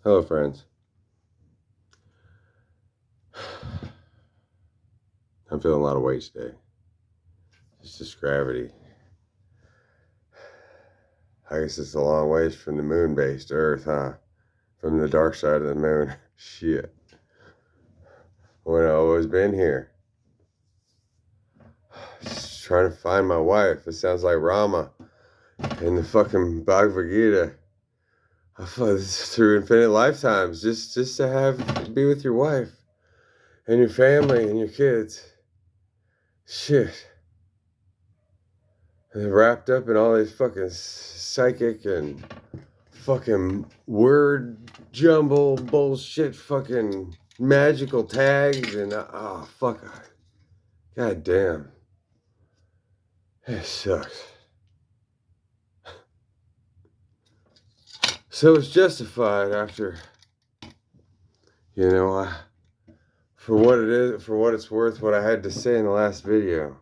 Hello, friends. I'm feeling a lot of weight today. It's just gravity. I guess it's a long ways from the moon base to Earth, huh? From the dark side of the moon. Shit. When I've always been here. Just trying to find my wife. It sounds like Rama in the fucking Bhagavad Gita. I thought this through infinite lifetimes. Just to be with your wife and your family and your kids. Shit. And they're wrapped up in all these fucking psychic and fucking word jumble bullshit, fucking magical tags, and oh fuck, god damn, it sucks. So it's justified after, for what it is, for what it's worth, what I had to say in the last video.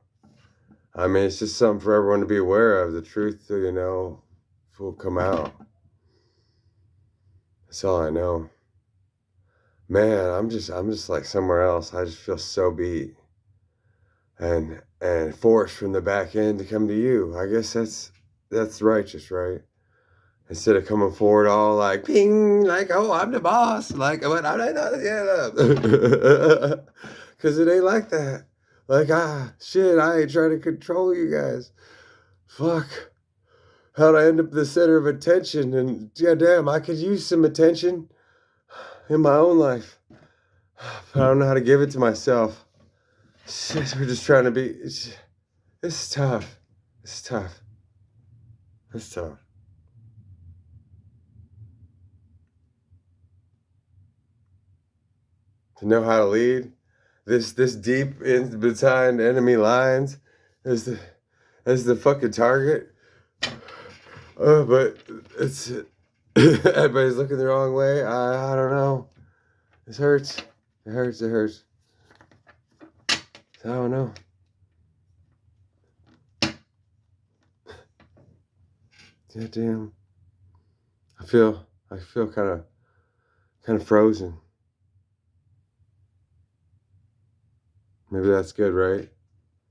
I mean, it's just something for everyone to be aware of. The truth, will come out. That's all I know. Man, I'm just like somewhere else. I just feel so beat and forced from the back end to come to you. I guess that's righteous, right? Instead of coming forward all like ping, like, oh, I'm the boss, like, but I'm not, yeah, because it ain't like that. Like, shit, I ain't trying to control you guys. Fuck. How'd I end up the center of attention? And yeah, damn, I could use some attention in my own life. But I don't know how to give it to myself. Shit, we're just trying to be. It's tough. It's tough. It's tough. To know how to lead this deep in behind enemy lines as the fucking target. But it's everybody's looking the wrong way. I don't know. This hurts. It hurts. It hurts. I don't know. Yeah, damn. I feel kind of frozen. Maybe that's good, right?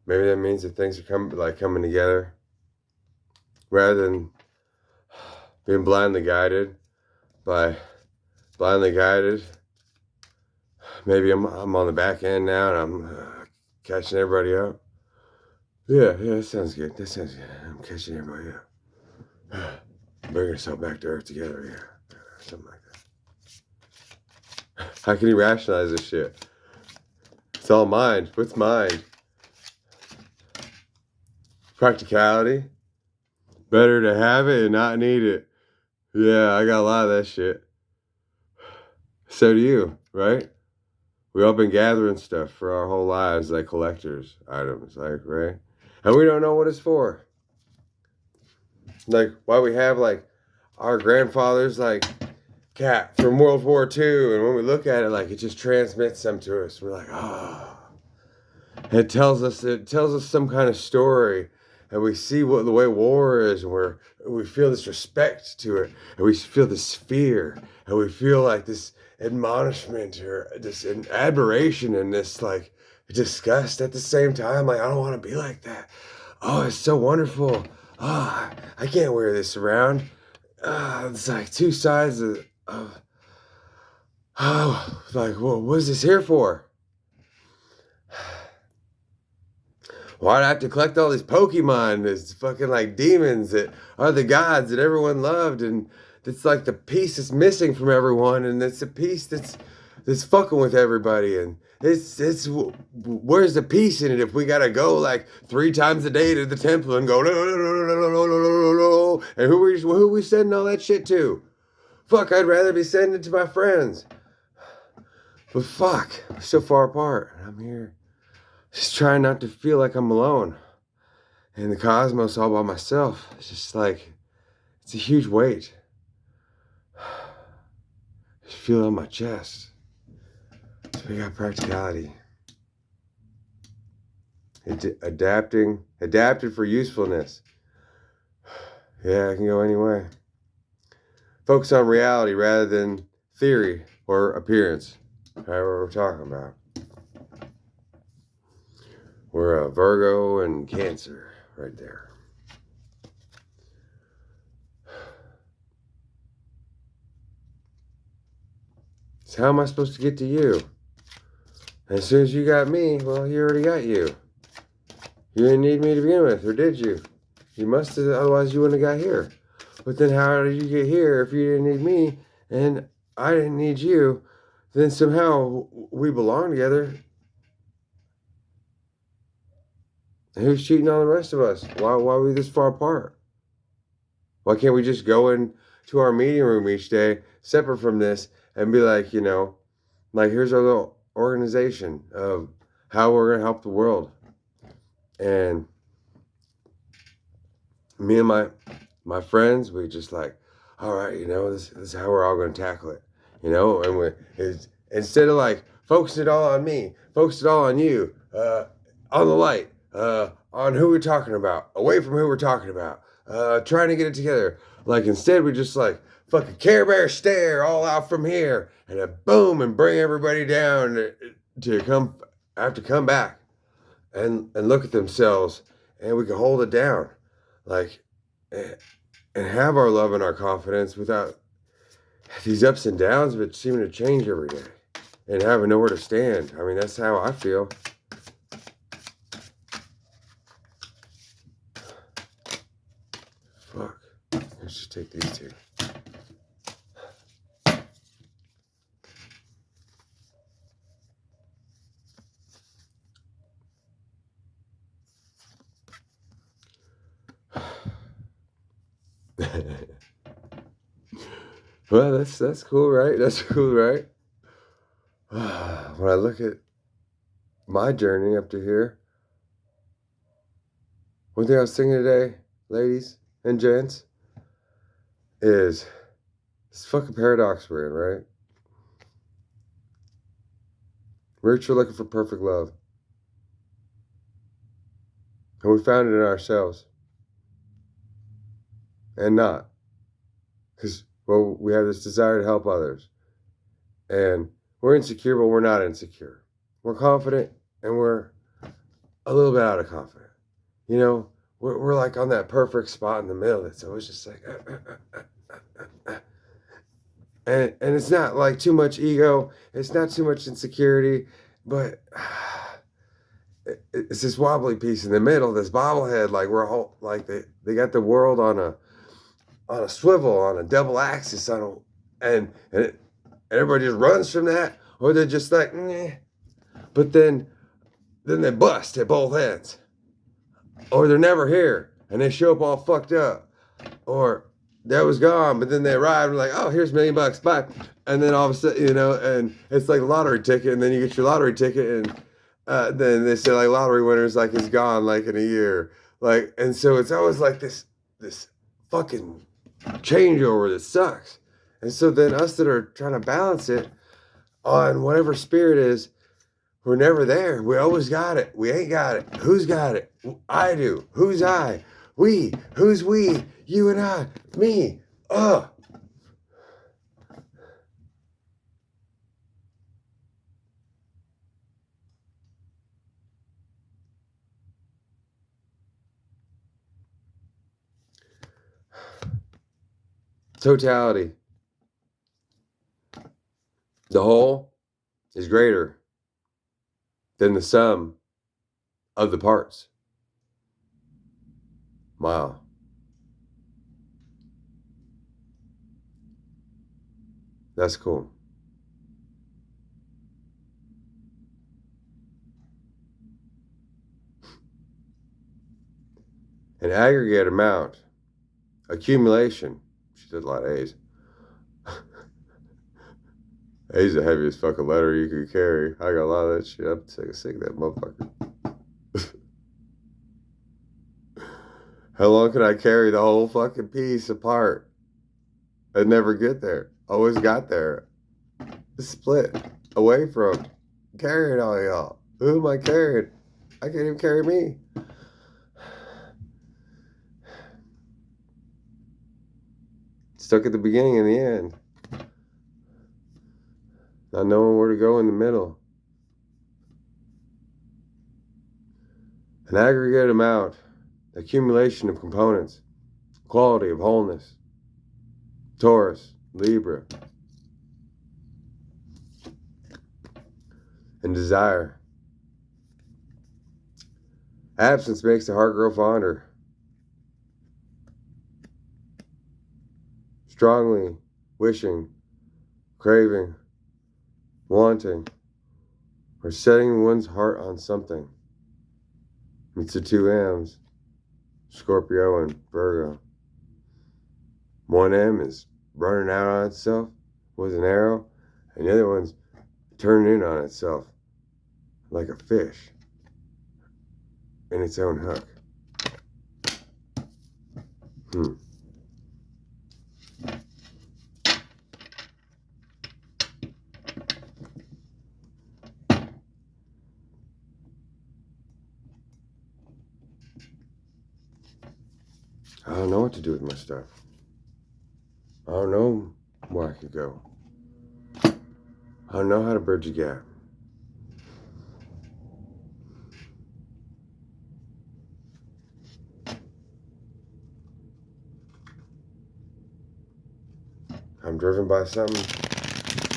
Maybe that means that things are coming together, rather than being blindly guided. Maybe I'm on the back end now, and I'm catching everybody up. Yeah, that sounds good. That sounds good. I'm catching everybody up. Bringing ourselves back to earth together, yeah. Something like that. How can you rationalize this shit? It's all mind. What's mind? Practicality. Better to have it and not need it. Yeah, I got a lot of that shit. So do you, right? We all been gathering stuff for our whole lives, like collectors items, like, right? And we don't know what it's for. Like, why we have, like, our grandfather's, like, cap from World War II, and when we look at it, like, it just transmits them to us. We're like, oh. It tells us some kind of story, and we see what the way war is, and we feel this respect to it, and we feel this fear, and we feel like this admonishment or this admiration and this like disgust at the same time. Like, I don't want to be like that. Oh, it's so wonderful. I can't wear this around. It's like two sides of like, well, what is this here for? Why'd I have to collect all these Pokemon? There's fucking like demons that are the gods that everyone loved, and it's like the piece that's missing from everyone, and it's a piece that's fucking with everybody, and it's where's the peace in it if we gotta go like 3 times a day to the temple and go and who we sending all that shit to? Fuck, I'd rather be sending it to my friends. But fuck, we're so far apart. I'm here. Just trying not to feel like I'm alone in the cosmos all by myself. It's just like, it's a huge weight. I just feel it on my chest. So we got practicality. Adapted for usefulness. Yeah, I can go anyway. Focus on reality rather than theory or appearance, however we're talking about. We're a Virgo and Cancer right there. So how am I supposed to get to you? As soon as you got me, well, you already got you. You didn't need me to begin with, or did you? You must have, otherwise you wouldn't have got here. But then how did you get here if you didn't need me and I didn't need you? Then somehow we belong together. And who's cheating on the rest of us? Why are we this far apart? Why can't we just go into our meeting room each day, separate from this, and be like, like here's our little organization of how we're gonna help the world. And me and my friends, we just like, all right, this is how we're all gonna tackle it. And instead of like focusing it all on me, focus it all on you, on the light, on who we're talking about, away from who we're talking about, trying to get it together. Like instead we just like fucking Care Bear stare all out from here and a boom and bring everybody down to have to come back and look at themselves, and we can hold it down, like, and have our love and our confidence without these ups and downs, but seeming to change every day and having nowhere to stand. I mean, that's how I feel. Fuck. Let's just take these two. Well, that's cool, right? That's cool, right? When I look at my journey up to here, one thing I was thinking today, ladies and gents, is this fucking paradox we're in, right? We're each looking for perfect love. And we found it in ourselves. And not. Because, well, we have this desire to help others. And we're insecure, but we're not insecure. We're confident, and we're a little bit out of confidence. We're like on that perfect spot in the middle that's always just like, and it's not like too much ego. It's not too much insecurity, but it's this wobbly piece in the middle, this bobblehead, like we're whole, like they got the world on a swivel, on a double axis, and everybody just runs from that, or they're just like, meh. But then they bust at both ends, or they're never here and they show up all fucked up, or that was gone, but then they arrive and like, oh, here's $1 million, bye. And then all of a sudden, and it's like a lottery ticket, and then you get your lottery ticket, and then they say like lottery winners like is gone like in a year, like, and so it's always like this fucking changeover that sucks. And so then us that are trying to balance it on whatever spirit is, we're never there. We always got it. We ain't got it. Who's got it? I do. Who's I? We. Who's we? You and I. Me. Totality. The whole is greater than the sum of the parts. Wow. That's cool. An aggregate amount, accumulation. She did a lot of A's. A's the heaviest fucking letter you could carry. I got a lot of that shit. I'm sick of that motherfucker. How long can I carry the whole fucking piece apart? I never get there. Always got there. Split away from carrying all y'all. Who am I carrying? I can't even carry me. Stuck at the beginning and the end. not knowing where to go in the middle. An aggregate amount, accumulation of components, quality of wholeness. Taurus, Libra. And desire. Absence makes the heart grow fonder. Strongly wishing, craving, wanting, or setting one's heart on something. It's the two M's, Scorpio and Virgo. One M is running out on itself with an arrow, and the other one's turning in on itself like a fish in its own hook. I don't know what to do with my stuff. I don't know where I could go. I don't know how to bridge a gap. I'm driven by something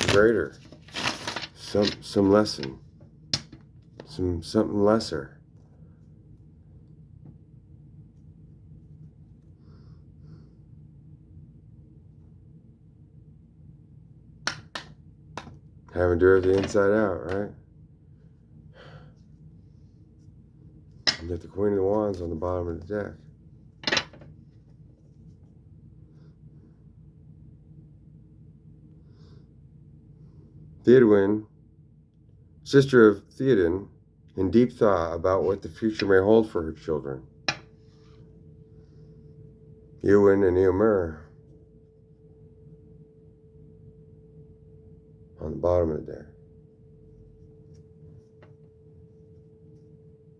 greater, some lesson, something lesser. Having to do it the inside out, right? You got the Queen of the Wands on the bottom of the deck. Theodwin, sister of Theoden, in deep thought about what the future may hold for her children. Eowyn and Eomer on the bottom of the deck.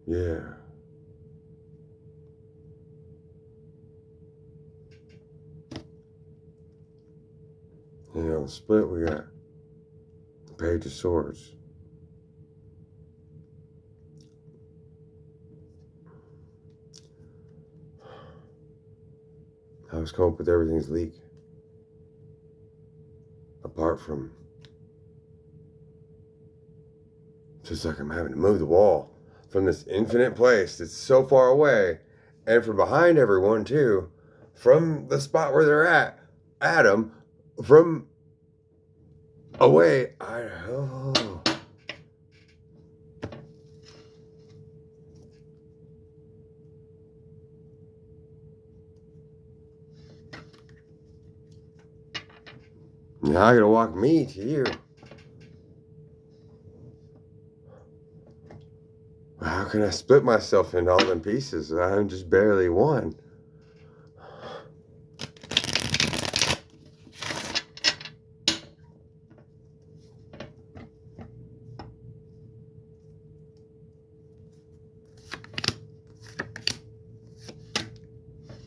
Yeah. You know, split, we got the Page of Swords. I was coming up with everything's leak. Apart from, just like I'm having to move the wall from this infinite place that's so far away, and from behind everyone too, from the spot where they're at, Adam, from away, Idaho. Now I gotta walk me to you. How can I split myself into all them pieces? I'm just barely one.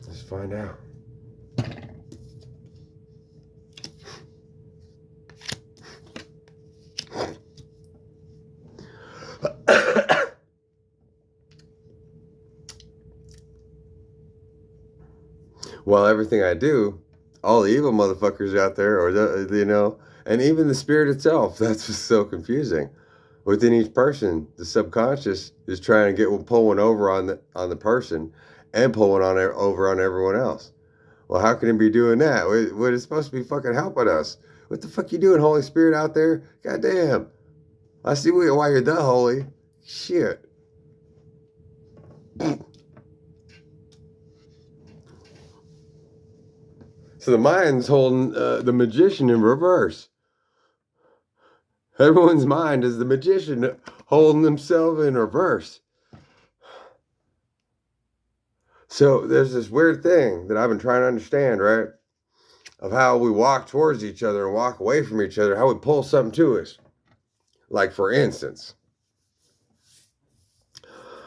Let's find out. Well, everything I do, all the evil motherfuckers out there, or and even the spirit itself, that's what's so confusing. Within each person, the subconscious is trying to pull one over on the person, and pull one over on everyone else. Well, how can it be doing that? What is supposed to be fucking helping us? What the fuck you doing, Holy Spirit out there? Goddamn! I see why you're the holy. Shit. So the mind's holding the magician in reverse. Everyone's mind is the magician holding themselves in reverse. So there's this weird thing that I've been trying to understand, right? Of how we walk towards each other and walk away from each other, how we pull something to us. Like, for instance,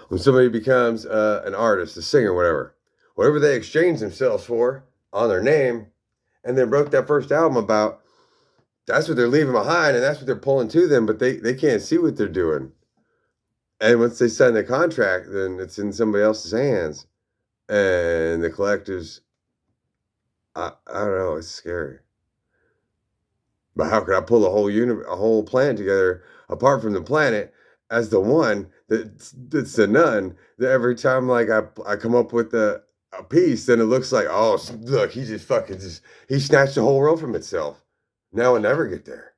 when somebody becomes an artist, a singer, whatever they exchange themselves for on their name, and then wrote that first album about, That's what they're leaving behind, and that's what they're pulling to them, but they can't see what they're doing. And once they sign the contract, then it's in somebody else's hands. And the collectives, I don't know, it's scary. But how could I pull a whole planet together apart from the planet as the one that's the none? That every time like I come up with a piece, then it looks like oh look he just fucking just he snatched the whole world from itself. Now we'll never get there.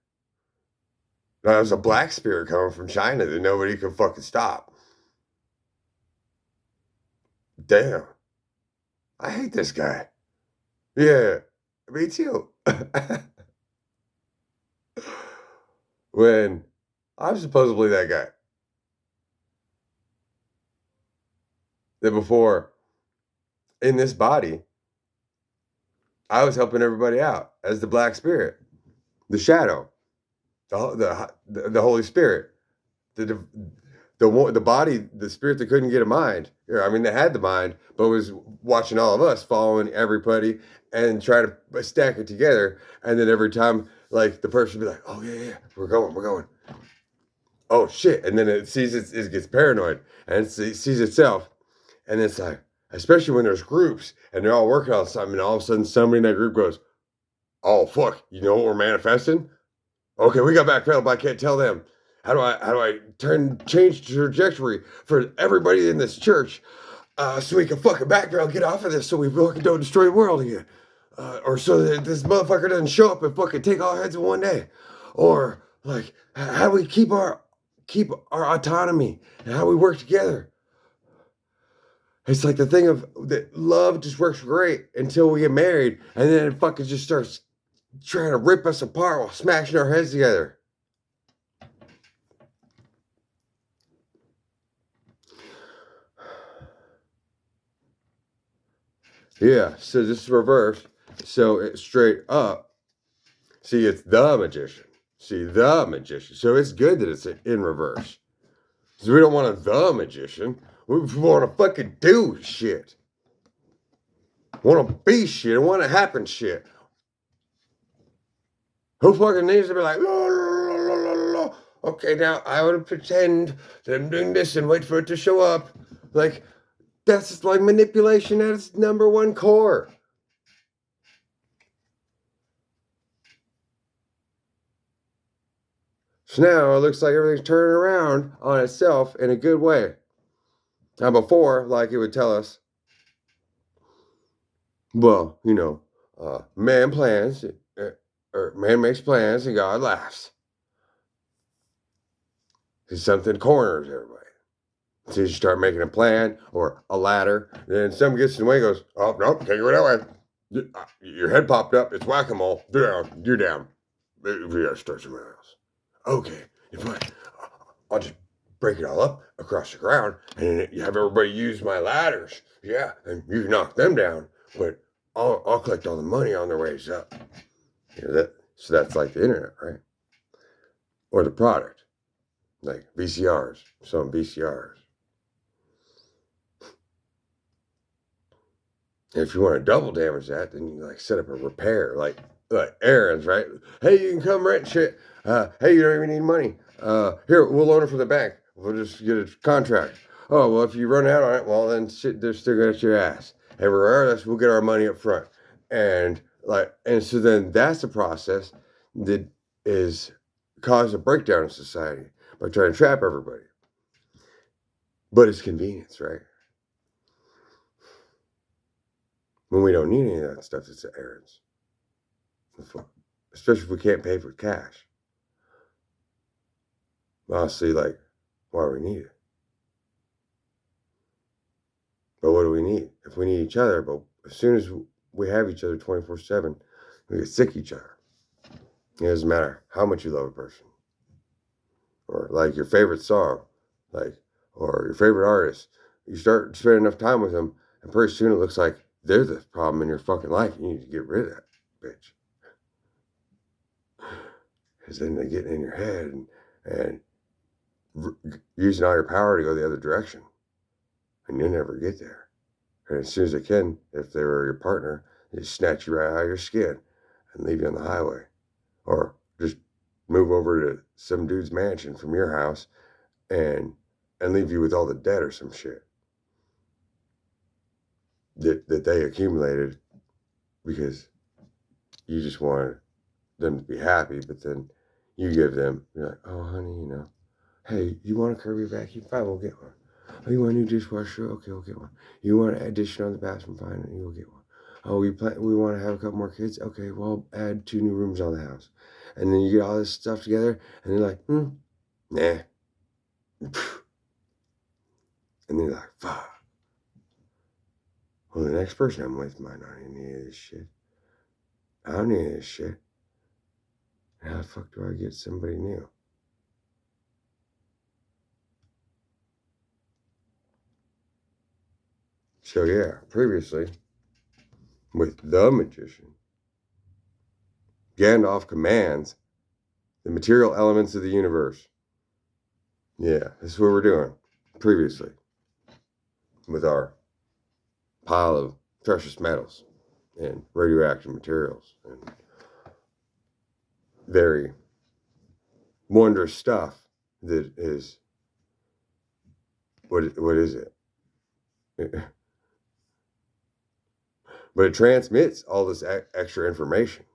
Now, there's a black spirit coming from China that nobody can fucking stop. Damn, I hate this guy. Yeah, me too. When I'm supposedly that guy. That before in this body, I was helping everybody out as the black spirit, the shadow, the Holy Spirit, the the body, the spirit that couldn't get a mind. I mean, they had the mind, but was watching all of us, following everybody, and trying to stack it together. And then every time, like the person would be like, "Oh yeah, we're going." Oh shit! And then it sees it gets paranoid and it sees itself, and it's like, especially when there's groups and they're all working on something, and all of a sudden somebody in that group goes, "Oh fuck! You know what we're manifesting? Okay, we got backpedal, but I can't tell them. How do I change the trajectory for everybody in this church so we can fucking backpedal, get off of this, so we fucking don't destroy the world again, or so that this motherfucker doesn't show up and fucking take all heads in one day, or like how do we keep our autonomy and how we work together." It's like the thing of that love just works great until we get married, and then it fucking just starts trying to rip us apart while smashing our heads together. Yeah, so this is reverse. So it's straight up. See, it's the magician. See, the magician. So it's good that it's in reverse. Because we don't want a the magician. We want to fucking do shit. Want to be shit. Want to happen shit. Who fucking needs to be like, la, la, la, la, la. Okay, now I would pretend that I'm doing this and wait for it to show up. Like, that's like manipulation at its number one core. So now it looks like everything's turning around on itself in a good way. Now before, like it would tell us, well, man plans, or man makes plans and God laughs. Because something corners everybody. So you start making a plan or a ladder, then something gets in the way and goes, oh, nope, can't go that way. Your head popped up, it's whack-a-mole, you're down. We gotta start somewhere else. Okay, I'll just break it all up across the ground and you have everybody use my ladders. Yeah, and you can knock them down, but I'll collect all the money on their ways up. So that's like the internet, right? Or the product, like VCRs, some VCRs. And if you want to double damage that, then you like set up a repair, like errands, right? Hey, you can come rent shit. Hey, you don't even need money. Here, we'll loan it from the bank. We'll just get a contract. Oh, well, if you run out on it, well, then shit, they're still gonna get your ass. And regardless, we'll get our money up front. And so then that's the process that is caused a breakdown in society by trying to trap everybody. But it's convenience, right? When we don't need any of that stuff, it's errands. Especially if we can't pay for cash. Honestly, like, why do we need it? But what do we need? If we need each other, but as soon as we have each other 24/7, we get sick of each other. It doesn't matter how much you love a person. Or like your favorite song, or your favorite artist. You start spending enough time with them, and pretty soon it looks like they're the problem in your fucking life. You need to get rid of that bitch. Because then they get in your head and using all your power to go the other direction. And you'll never get there. And as soon as they can, if they were your partner, they snatch you right out of your skin and leave you on the highway. Or move over to some dude's mansion from your house and leave you with all the debt or some shit that they accumulated because you just wanted them to be happy, but then you give them, you're like, oh, honey, hey, you want a Kirby vacuum? Fine, we'll get one. Oh, you want a new dishwasher? Okay, we'll get one. You want an addition on the bathroom? Fine, you'll get one. Oh, we want to have a couple more kids? Okay, well, add 2 new rooms on the house. And then you get all this stuff together, and they're like, nah. And they're like, fuck. Well, the next person I'm with might not need any of this shit. I don't need any of this shit. How the fuck do I get somebody new? So yeah, previously, with the magician, Gandalf commands the material elements of the universe. Yeah, this is what we're doing. Previously, with our pile of precious metals and radioactive materials and very wondrous stuff that is, what is it? But it transmits all this extra information.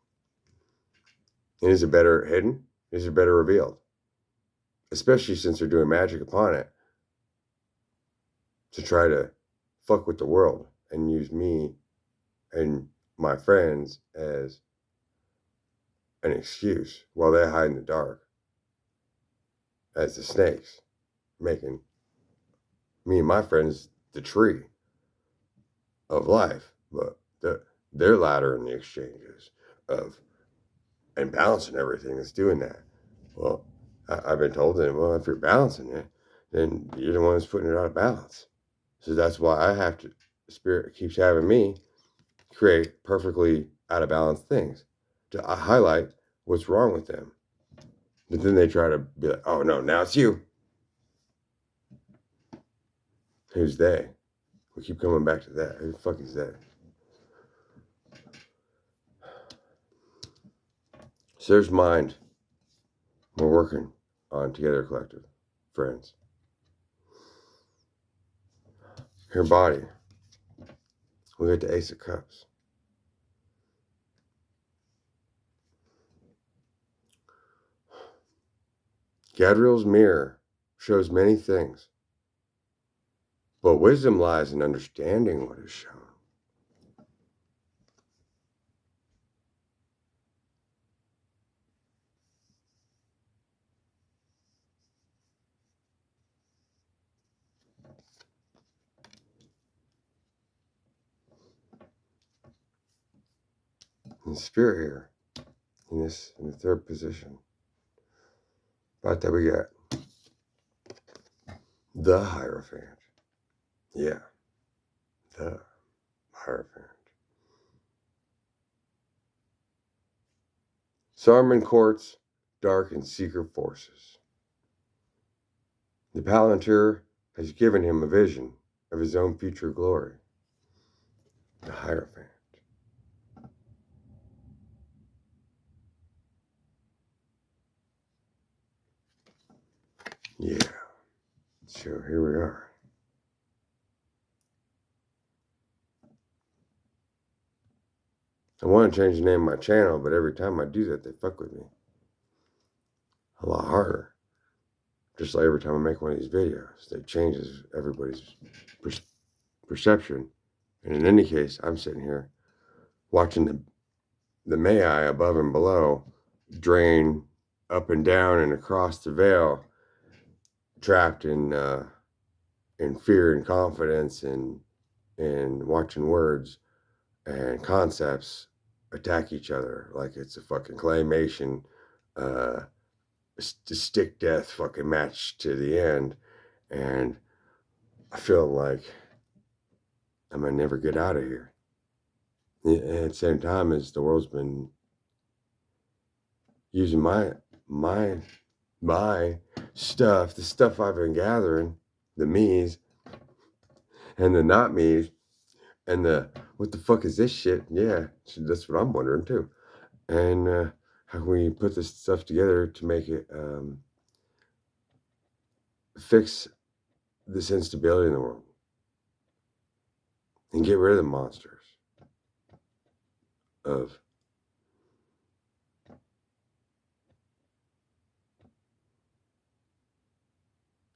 And is it better hidden? Is it better revealed? Especially since they're doing magic upon it to try to fuck with the world and use me and my friends as an excuse while they hide in the dark as the snakes, making me and my friends the tree of life, but they're ladder in the exchanges of and balancing everything that's doing that. Well, I've been told that, well, if you're balancing it, then you're the one who's putting it out of balance. So that's why I have to, Spirit keeps having me create perfectly out of balance things to highlight what's wrong with them. But then they try to be like, oh no, now it's you. Who's they? We keep coming back to that. Who the fuck is that? So there's mind. We're working on Together Collective. Friends. Her body. We get the Ace of Cups. Gadriel's mirror shows many things, but wisdom lies in understanding what is shown. And Spirit here, in the third position. Right there we got the Hierophant. Yeah, the Hierophant. Saruman courts dark and secret forces. The Palantir has given him a vision of his own future glory. The Hierophant. Yeah. So here we are. I want to change the name of my channel, but every time I do that, they fuck with me. A lot harder. Just like every time I make one of these videos, it changes everybody's perception. And in any case, I'm sitting here watching the Mai above and below drain up and down and across the veil, trapped in fear and confidence and watching words and concepts attack each other like it's a fucking claymation stick death fucking match to the end. And I feel like I'm gonna never get out of here. And at the same time as the world's been using my stuff, the stuff I've been gathering, the me's and the not me's, and the what the fuck is this shit? Yeah, that's what I'm wondering too. And how can we put this stuff together to make it fix this instability in the world and get rid of the monsters of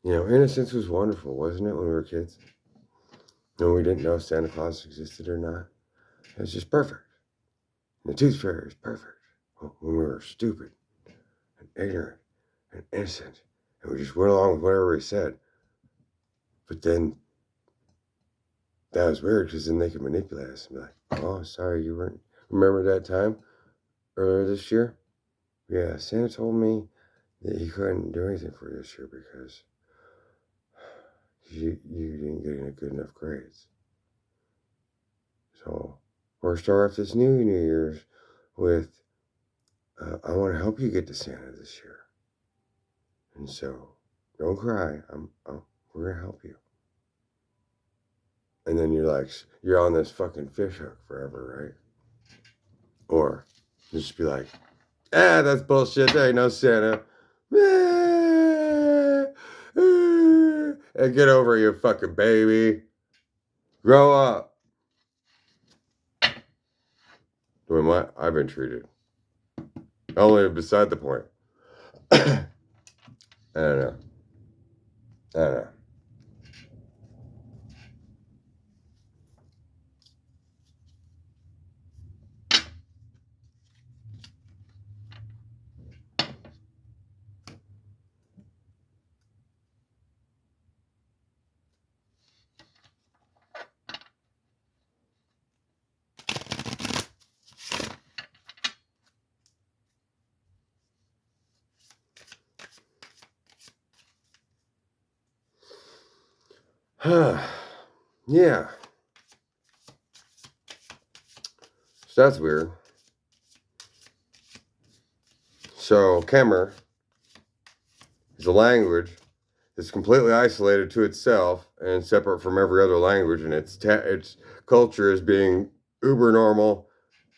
innocence was wonderful, wasn't it, when we were kids? When we didn't know if Santa Claus existed or not. It was just perfect. And the Tooth Fairy was perfect. When we were stupid and ignorant and innocent, and we just went along with whatever he said. But then that was weird, because then they could manipulate us and be like, oh, sorry, you weren't. Remember that time earlier this year? Yeah, Santa told me that he couldn't do anything for you this year because you didn't get any good enough grades. So we're start off this New Year's with, I want to help you get to Santa this year. And so don't cry. We're going to help you. And then you're on this fucking fish hook forever, right? Or you just be like, that's bullshit. There ain't no Santa. And get over it, you fucking baby. Grow up. Doing what? I've been treated. Only beside the point. I don't know. Yeah. So that's weird. So Khmer is a language that's completely isolated to itself and separate from every other language, and its culture is being uber normal,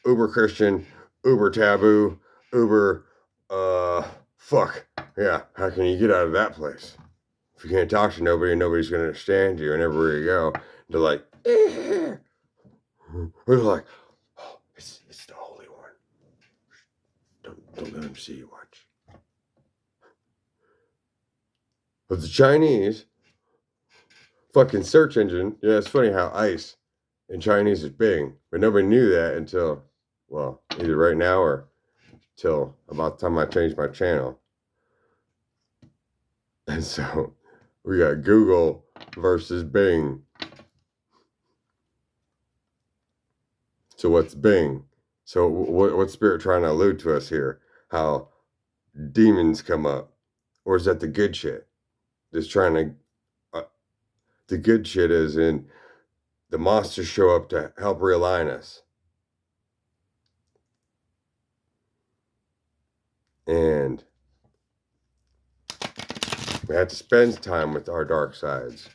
uber Christian, uber taboo, uber fuck. Yeah, how can you get out of that place? If you can't talk to nobody and nobody's gonna understand you, and everywhere you go, they're like, they're like, oh, it's the Holy One. Don't let him see you. Watch. But the Chinese fucking search engine, yeah, it's funny how ICE in Chinese is Bing, but nobody knew that until, well, either right now or till about the time I changed my channel. And so we got Google versus Bing. So what's Bing? So what's Spirit trying to allude to us here? How demons come up? Or is that the good shit? Just trying to, the good shit is in the monsters show up to help realign us. And we have to spend time with our dark sides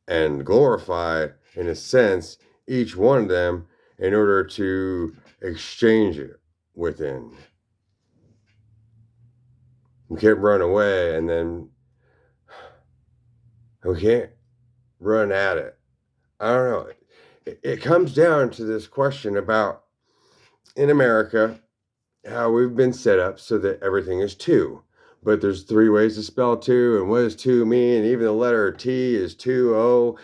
and glorify, in a sense, each one of them in order to exchange it within. We can't run away, and then we can't run at it. I don't know. It comes down to this question about, in America, how we've been set up so that everything is two. But there's 3 ways to spell two, and what does two mean? Even the letter T is 2-O,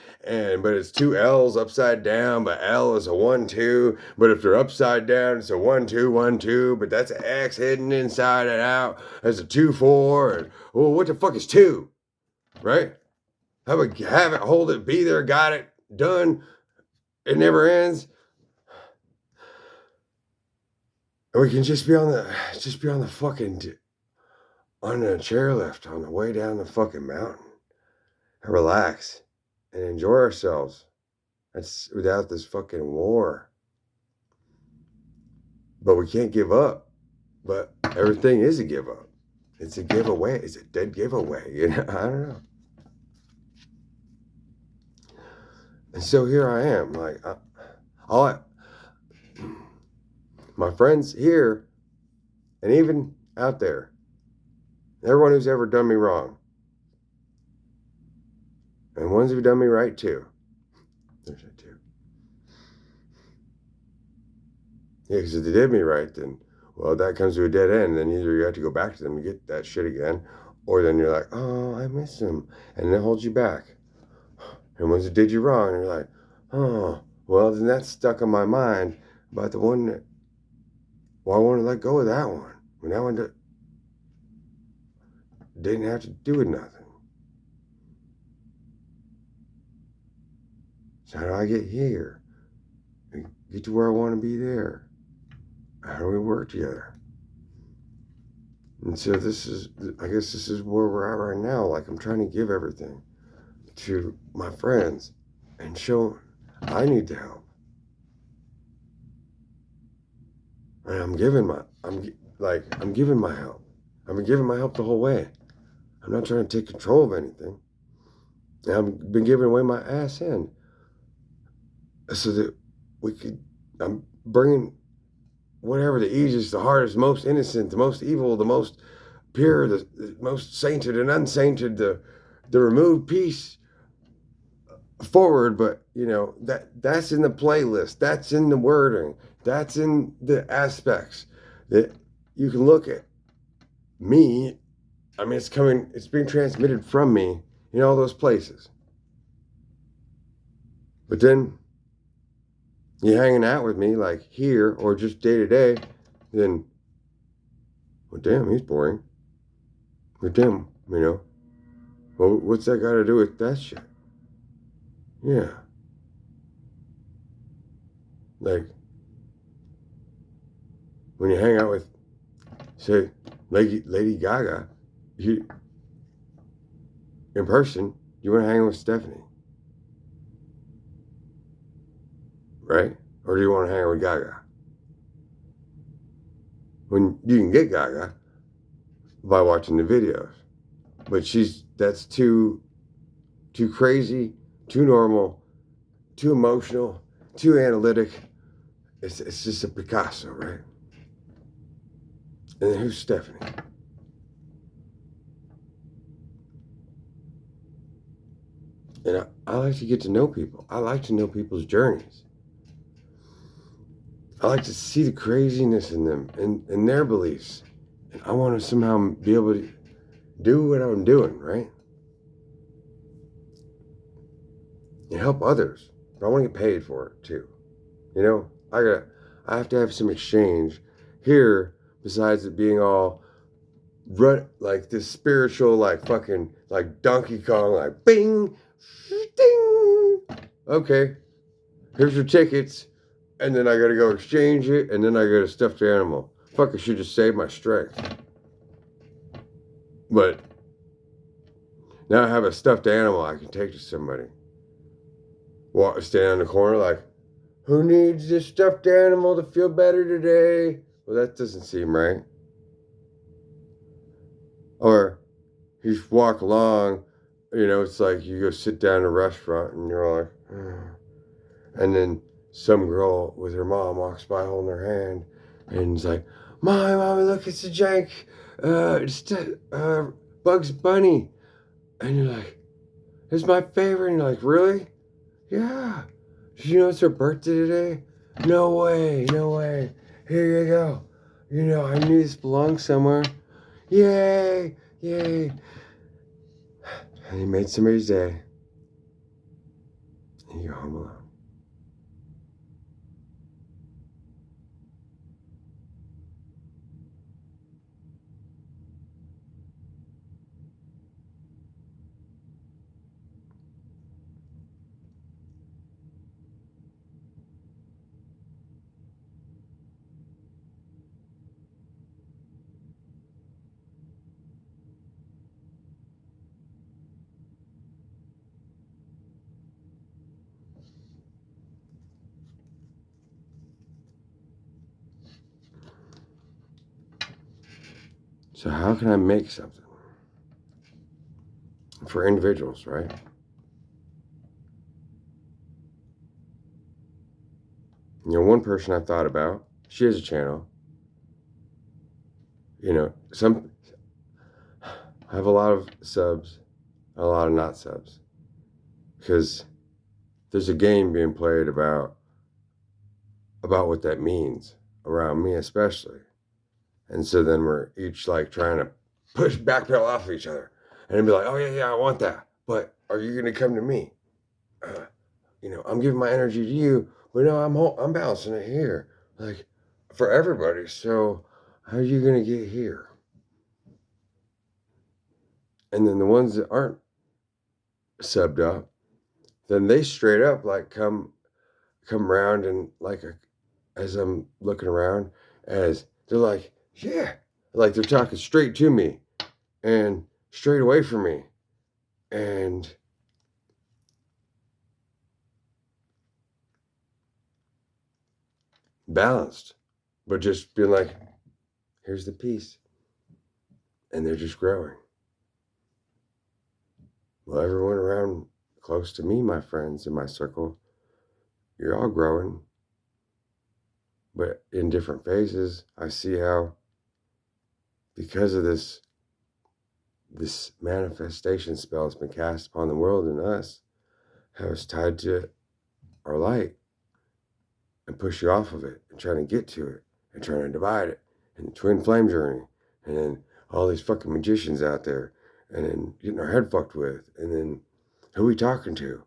but it's 2 L's upside down, but L is a 1-2. But if they're upside down, it's a 1-2-1-2, but that's an X hidden inside and out. That's a 2-4, and well, what the fuck is 2? Right? Have it, hold it, be there, got it, done. It never ends. And we can just be on the fucking on a chairlift on the way down the fucking mountain and relax and enjoy ourselves. That's without this fucking war. But we can't give up. But everything is a give up. It's a giveaway. It's a dead giveaway. You know, I don't know. And so here I am, like, my friends here And even out there, everyone who's ever done me wrong, and ones who've done me right too. There's that too. Yeah, because if they did me right, then, well, that comes to a dead end. Then either you have to go back to them to get that shit again, or then you're like, oh, I miss them. And it holds you back. And once it did you wrong, and you're like, oh, well, then that's stuck in my mind about the one that, well, I want to let go of that one. When that one didn't have to do with nothing. So how do I get here? And get to where I want to be there? How do we work together? And so this is, I guess this is where we're at right now. Like, I'm trying to give everything to my friends and show I need the help. And I'm giving my help. I've been giving my help the whole way. I'm not trying to take control of anything. And I've been giving away my ass end so that I'm bringing whatever the easiest, the hardest, most innocent, the most evil, the most pure, the most sainted and unsainted, the removed piece forward. But that's in the playlist, that's in the wording, that's in the aspects that you can look at me. I mean, it's being transmitted from me in all those places. But then you're hanging out with me like here or just day to day, then, well, damn, he's boring. But damn, well, what's that got to do with that shit? Yeah. Like, when you hang out with, say, Lady Gaga, in person, you want to hang out with Stephanie. Right? Or do you want to hang out with Gaga? When you can get Gaga by watching the videos. But that's too crazy, too normal, too emotional, too analytic. It's just a Picasso, right? And then who's Stephanie? And I like to get to know people. I like to know people's journeys. I like to see the craziness in them and their beliefs. And I want to somehow be able to do what I'm doing, right? And help others. But I want to get paid for it too. I have to have some exchange here besides it being all run like this spiritual, like fucking like Donkey Kong, like bing, ding. Okay, here's your tickets, and then I gotta go exchange it, and then I got a stuffed animal. Fuck, I should just save my strength. But now I have a stuffed animal I can take to somebody. Stand on the corner like, who needs this stuffed animal to feel better today? Well, that doesn't seem right. Or you walk along, it's like you go sit down in a restaurant and you're like, and then some girl with her mom walks by holding her hand and it's like, mommy, look, it's a jank, Bugs Bunny. And you're like, it's my favorite. And you're like, really? Yeah. Did you know it's her birthday today? No way. Here you go. I knew this belonged somewhere. Yay. And you made somebody's day. And you go home alone. So how can I make something for individuals, right? One person I've thought about, she has a channel. You know, I have a lot of subs, a lot of not subs, because there's a game being played about what that means around me, especially. And so then we're each like trying to push backpedal off of each other and then be like, oh, yeah, yeah, I want that. But are you going to come to me? I'm giving my energy to you, but no, I'm balancing it here, like for everybody. So how are you going to get here? And then the ones that aren't subbed up, then they straight up like come around and like as I'm looking around, as they're like, yeah, like they're talking straight to me and straight away from me and balanced, but just being like, here's the piece. And they're just growing. Well, everyone around close to me, my friends in my circle, you're all growing, but in different phases. I see how, because of this manifestation spell that's been cast upon the world and us, how it's tied to our light and push you off of it and trying to get to it and trying to divide it and the twin flame journey and then all these fucking magicians out there and then getting our head fucked with and then who are we talking to?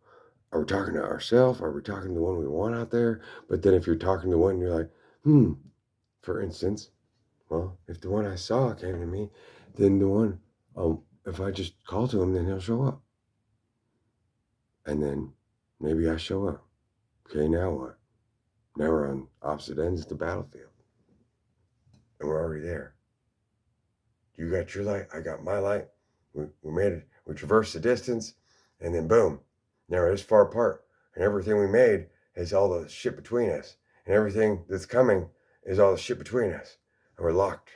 Are we talking to ourselves? Are we talking to the one we want out there? But then if you're talking to one, you're like, for instance, well, if the one I saw came to me, then the one, if I just call to him, then he'll show up. And then maybe I show up. Okay, now what? Now we're on opposite ends of the battlefield. And we're already there. You got your light, I got my light. We made it, we traversed the distance, and then boom, now we're this far apart. And everything we made is all the shit between us. And everything that's coming is all the shit between us. And we're locked.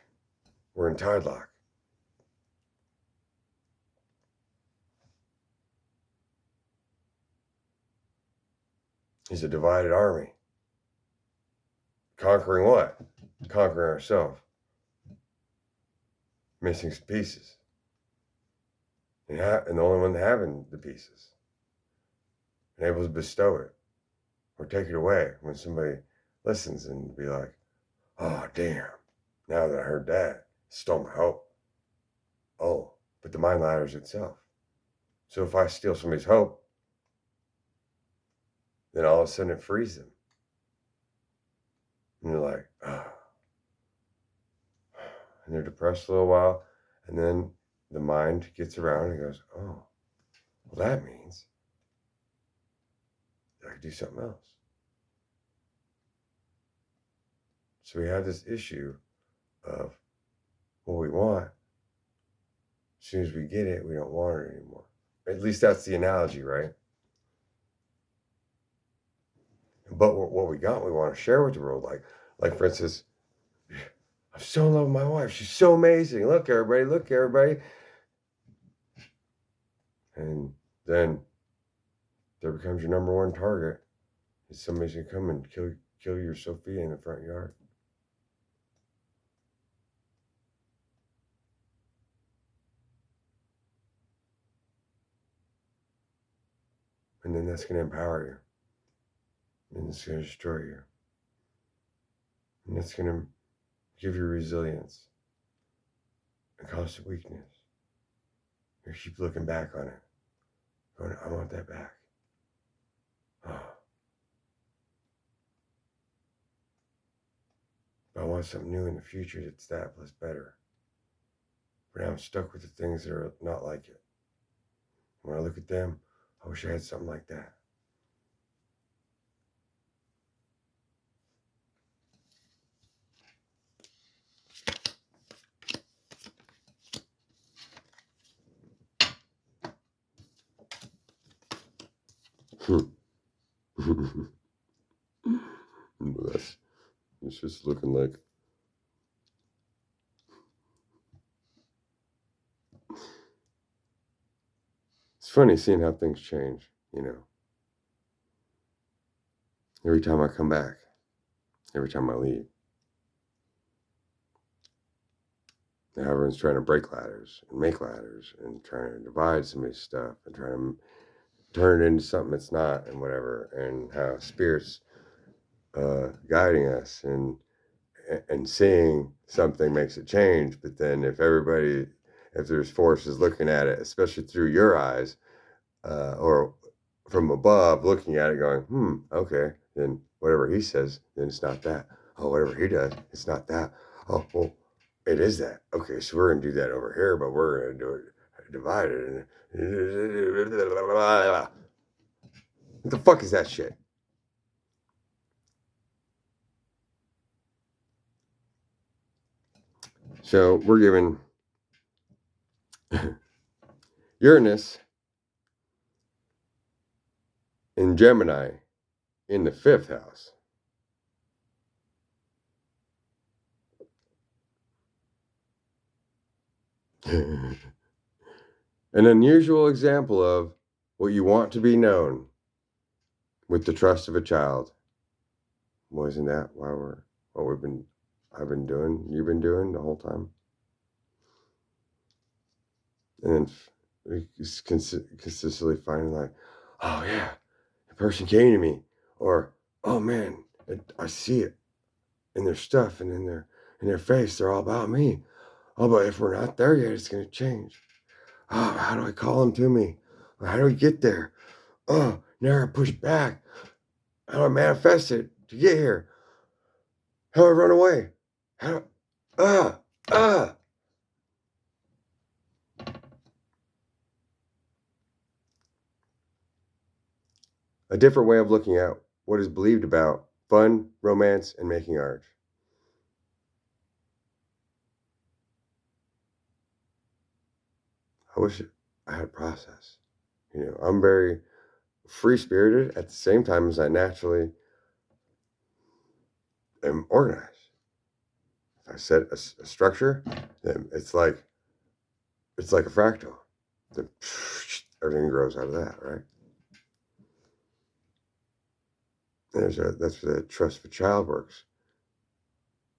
We're in tide lock. He's a divided army. Conquering what? Conquering ourselves. Missing some pieces. And the only one having the pieces. And able to bestow it. Or take it away when somebody listens and be like, oh, damn. Now that I heard that, it stole my hope. Oh, but the mind ladders itself. So if I steal somebody's hope, then all of a sudden it frees them. And you're like, ah. And they're depressed a little while. And then the mind gets around and goes, oh, well, that means I could do something else. So we have this issue of what we want. As soon as we get it, we don't want it anymore. At least that's the analogy, right? But what we got, we want to share with the world. Like for instance, I'm so in love with my wife. She's so amazing. Look, everybody. Look, everybody. And then there becomes your number one target. Is somebody's gonna come and kill your Sophia in the front yard. And then that's gonna empower you. And it's gonna destroy you. And it's gonna give you resilience and constant weakness. You keep looking back on it. Going, I want that back. Oh. But I want something new in the future that's that plus better. But now I'm stuck with the things that are not like it. When I look at them, I wish I had something like that. That's, it's just looking like it's funny seeing how things change, every time I come back, every time I leave. Now everyone's trying to break ladders and make ladders and trying to divide somebody's stuff and trying to turn it into something it's not and whatever, and how spirits guiding us and seeing something makes it change. But then if there's forces looking at it, especially through your eyes, or from above looking at it going, okay, then whatever he says, then it's not that. Oh, whatever he does, it's not that. Oh, well, it is that. Okay, so we're gonna do that over here, but we're gonna do it divided. What the fuck is that shit? So we're given Uranus in Gemini in the 5th house. An unusual example of what you want to be known with the trust of a child. Wasn't that you've been doing the whole time? And then consistently finding like, oh yeah, the person came to me, or oh man, I see it in their stuff and in their face. They're all about me. Oh, but if we're not there yet, it's gonna change. Oh, how do I call them to me? How do we get there? Oh, now I push back. How do I manifest it to get here? How do I run away? How do A different way of looking at what is believed about fun, romance, and making art. I wish I had a process. I'm very free-spirited at the same time as I naturally am organized. If I set a structure, then it's like a fractal. Then everything grows out of that, right? And that's where the trust for child works.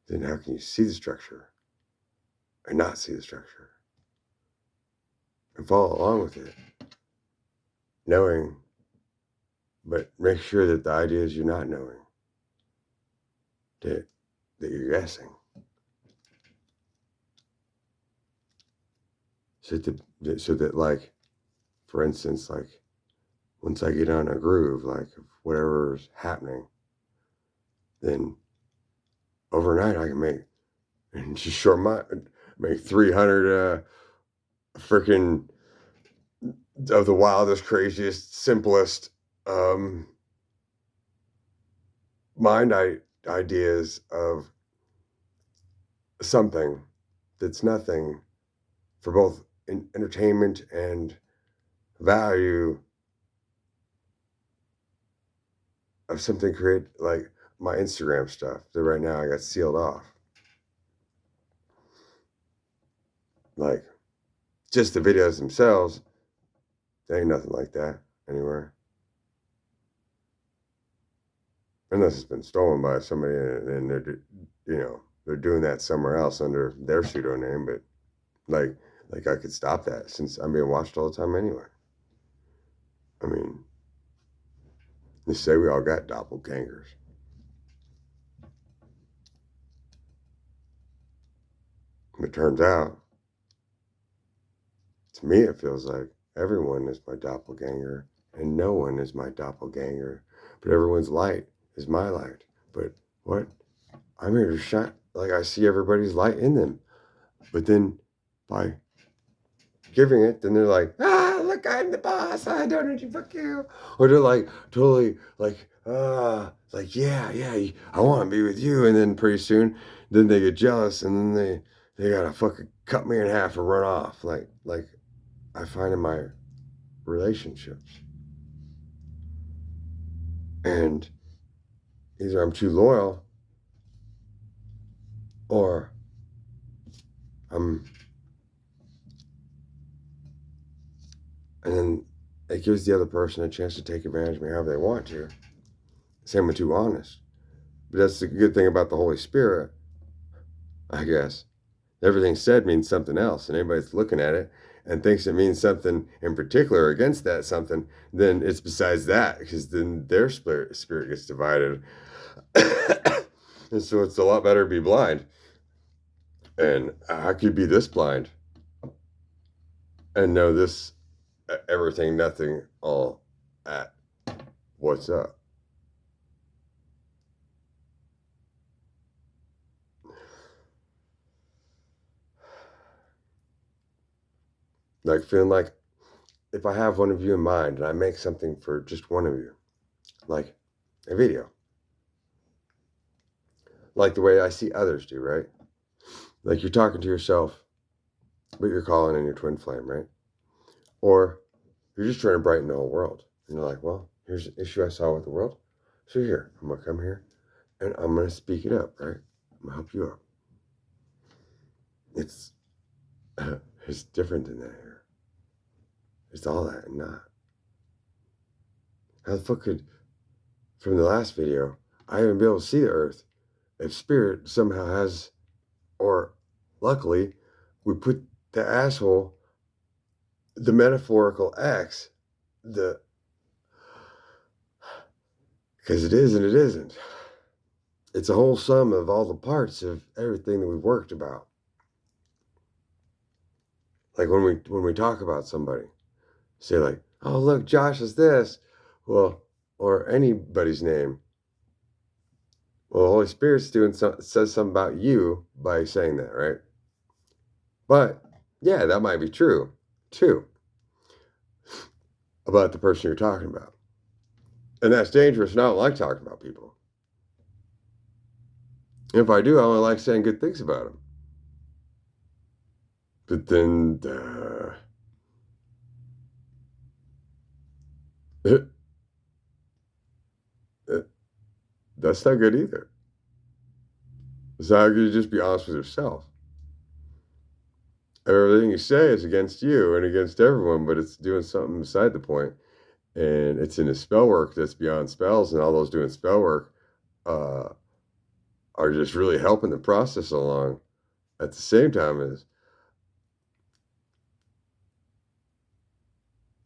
Then how can you see the structure and not see the structure and follow along with it, knowing, but make sure that the ideas you're not knowing, that you're guessing. So that, like, for instance, like, once I get on a groove, like, whatever's happening, then overnight I can make, in just short make 300 freaking of the wildest, craziest, simplest mind ideas of something that's nothing for both entertainment and value of something create, like my Instagram stuff that right now I got sealed off. Like, just the videos themselves, there ain't nothing like that anywhere. Unless it's been stolen by somebody and they're doing that somewhere else under their pseudonym, but like I could stop that since I'm being watched all the time anyway. I mean, they say we all got doppelgangers. It turns out, to me, it feels like everyone is my doppelganger and no one is my doppelganger, but everyone's light is my light. But what? I'm here to shine. Like, I see everybody's light in them. But then by giving it, then they're like, look, I'm the boss. I don't need you, fuck you. Or they're like, totally like, like, yeah, I want to be with you. And then pretty soon, then they get jealous and then they gotta fucking cut me in half and run off. Like I find in my relationships. And either I'm too loyal or and then it gives the other person a chance to take advantage of me however they want to. Same with too honest. But that's the good thing about the Holy Spirit, I guess, everything said means something else, and anybody's looking at it and thinks it means something in particular against that something, then it's besides that, because then their spirit gets divided. And so it's a lot better to be blind. And how could you be this blind and know this everything, nothing, all at what's up? Like feeling like if I have one of you in mind and I make something for just one of you, like a video, like the way I see others do, right? Like you're talking to yourself, but you're calling in your twin flame, right? Or you're just trying to brighten the whole world. And you're like, well, here's an issue I saw with the world. So here, I'm going to come here and I'm going to speak it up, right? I'm going to help you up. It's different than that here. It's all that and not. How the fuck could, from the last video, I even be able to see the earth if spirit somehow has, or luckily, we put the asshole, the metaphorical X, because it is and it isn't. It's a whole sum of all the parts of everything that we've worked about. Like when we talk about somebody, say like, oh look, Josh is this, well, or anybody's name. Well, the Holy Spirit's says something about you by saying that, right? But yeah, that might be true too about the person you're talking about. And that's dangerous, and I don't like talking about people. If I do, I only like saying good things about them. But then, that's not good either. So how could you just be honest with yourself? Everything you say is against you and against everyone, but it's doing something beside the point. And it's in a spell work that's beyond spells, and all those doing spell work are just really helping the process along at the same time as,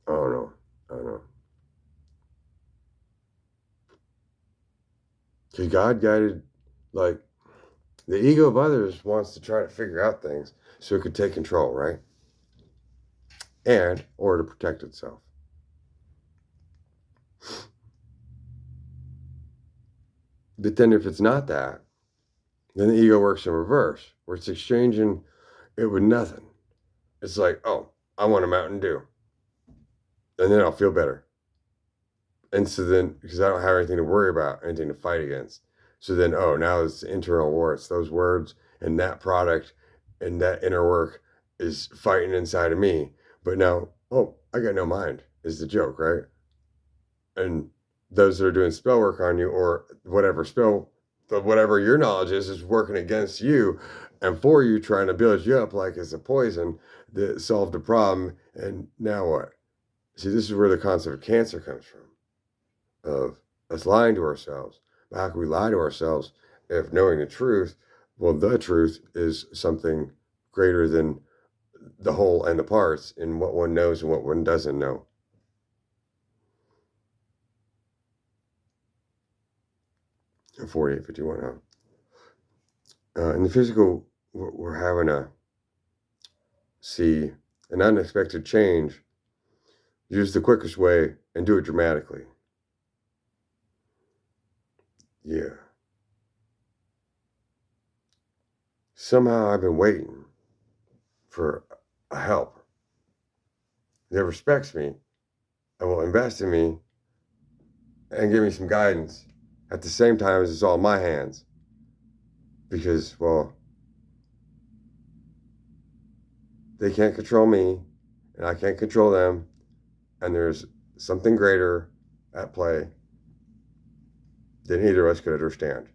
I don't know. Because God guided, like, the ego of others wants to try to figure out things so it could take control, right? Or to protect itself. But then if it's not that, then the ego works in reverse, where it's exchanging it with nothing. It's like, oh, I want a Mountain Dew. And then I'll feel better. And so then, because I don't have anything to worry about, anything to fight against. So then, oh, now it's internal war. It's those words and that product and that inner work is fighting inside of me. But now, oh, I got no mind is the joke, right? And those that are doing spell work on you or whatever whatever your knowledge is working against you and for you, trying to build you up like it's a poison that solved the problem. And now what? See, this is where the concept of cancer comes from, of us lying to ourselves. But how can we lie to ourselves if knowing the truth, well, the truth is something greater than the whole and the parts in what one knows and what one doesn't know. In 4851, in the physical, we're having to see an unexpected change. Use the quickest way and do it dramatically. Yeah. Somehow I've been waiting for a help that respects me and will invest in me and give me some guidance at the same time as it's all in my hands. Because, well, they can't control me and I can't control them. And there's something greater at play than either of us could understand.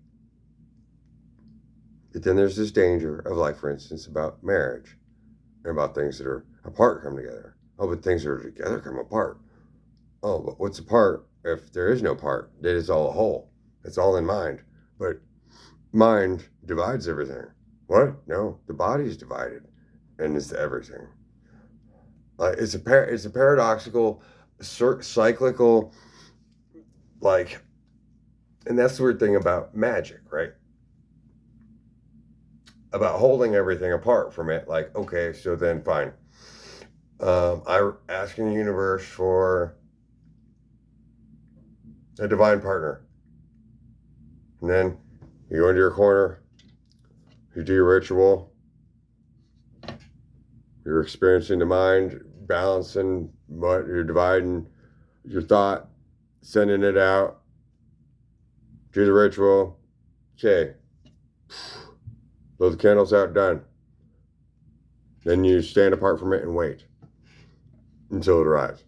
But then there's this danger of, like, for instance, about marriage and about things that are apart come together. Oh, but things that are together come apart. Oh, but what's apart if there is no part? It is all a whole. It's all in mind. But mind divides everything. What? No, the body's divided, and it's everything. It's a paradoxical, cyclical, like, and that's the weird thing about magic, right? About holding everything apart from it. Like, okay, so then fine. I'm asking the universe for a divine partner, and then you go into your corner, you do your ritual, you're experiencing the mind, balancing what you're dividing your thought, sending it out, do the ritual. Okay, blow the candles out, done. Then you stand apart from it and wait until it arrives.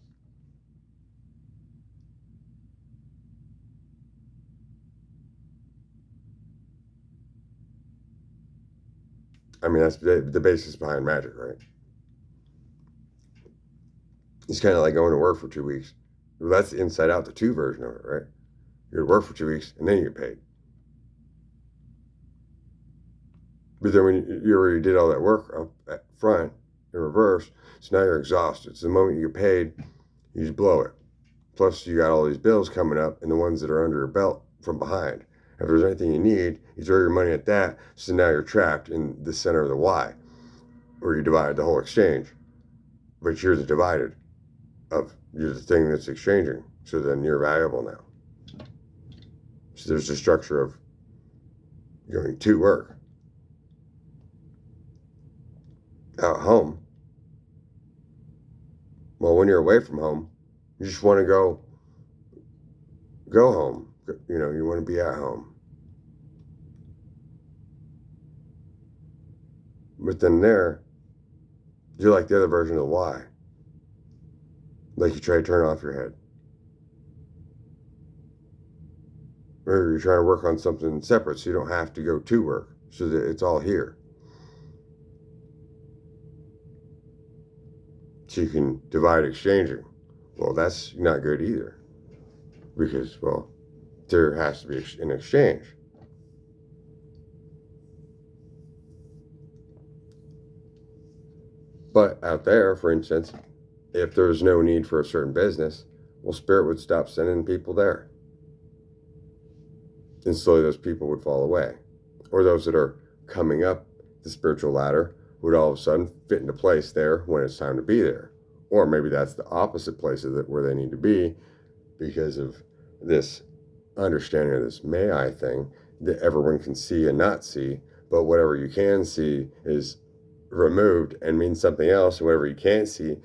I mean, that's the basis behind magic, right? It's kind of like going to work for 2 weeks. Well, that's the inside out, the two version of it, right? You're to work for 2 weeks and then you get paid. But then when you already did all that work up at front in reverse, so now you're exhausted. So the moment you get paid, you just blow it. Plus, you got all these bills coming up and the ones that are under your belt from behind. If there's anything you need, you throw your money at that. So now you're trapped in the center of the Y, where you divide the whole exchange. But you're the divided you're the thing that's exchanging. So then you're valuable now. So there's the structure of going to work. At home, well, when you're away from home, you just want to go home. You know, you want to be at home. But then there, you're like the other version of the Y. Like you try to turn off your head. Or you're trying to work on something separate so you don't have to go to work. So that it's all here. So you can divide exchanging. Well, that's not good either. Because, well, there has to be an exchange. But out there, for instance, if there's no need for a certain business, well, Spirit would stop sending people there. And slowly those people would fall away. Or those that are coming up the spiritual ladder would all of a sudden fit into place there when it's time to be there. Or maybe that's the opposite place of it where they need to be because of this understanding of this may I thing that everyone can see and not see, but whatever you can see is removed and means something else, and whatever you can't see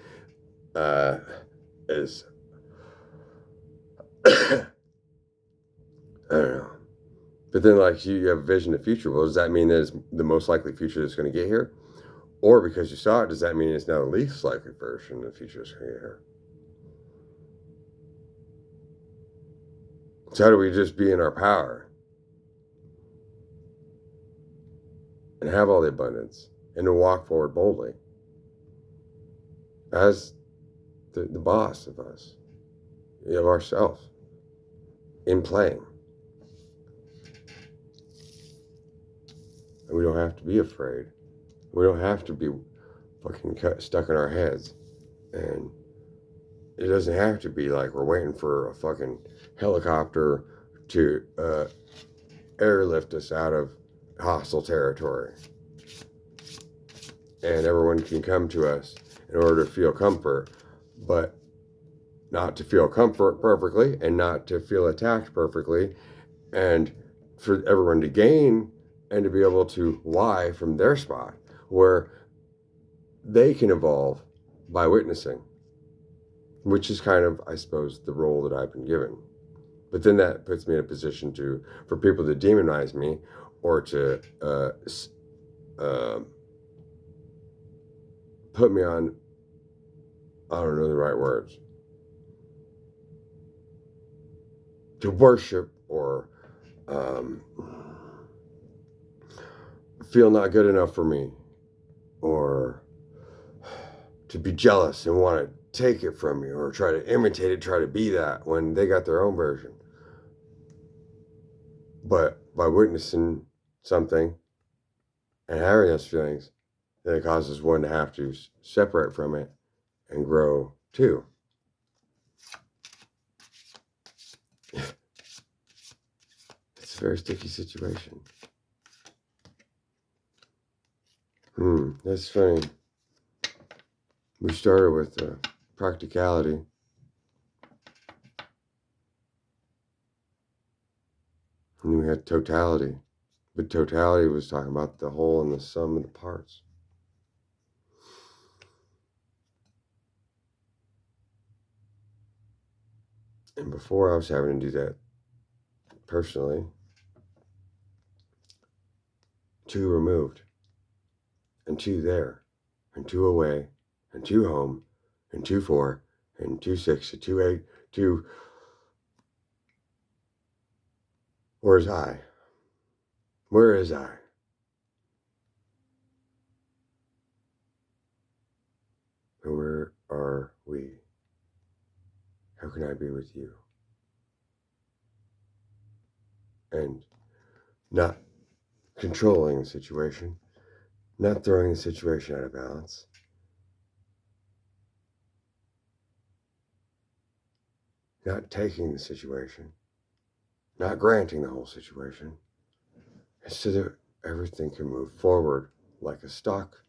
is I don't know. But then, like, you have a vision of the future. Well, does that mean that it's the most likely future that's going to get here? Or because you saw it, does that mean it's now the least likely version of the future that's going to get here? So how do we just be in our power and have all the abundance and to walk forward boldly as the boss of us, of ourselves, in playing? And we don't have to be afraid. We don't have to be fucking stuck in our heads. And it doesn't have to be like we're waiting for a fucking helicopter to airlift us out of hostile territory. And everyone can come to us in order to feel comfort, but not to feel comfort perfectly and not to feel attacked perfectly, and for everyone to gain and to be able to Y from their spot where they can evolve by witnessing, which is kind of, I suppose, the role that I've been given. But then that puts me in a position for people to demonize me or to put me on, I don't know the right words, to worship or feel not good enough for me, or to be jealous and want to take it from me, or try to imitate it, try to be that when they got their own version. But by witnessing something and having those feelings, then it causes one to have to separate from it and grow too. It's a very sticky situation. That's funny. We started with practicality. And then we had totality. But totality was talking about the whole and the sum of the parts. And before I was having to do that personally, 2 removed, and 2 there, and 2 away, and 2 home, and 2 4, and 2 6, and 2 8, 2. Where's I? Where is I? And where are we? How can I be with you? And not controlling the situation, not throwing the situation out of balance. Not taking the situation, not granting the whole situation, so that everything can move forward like a stock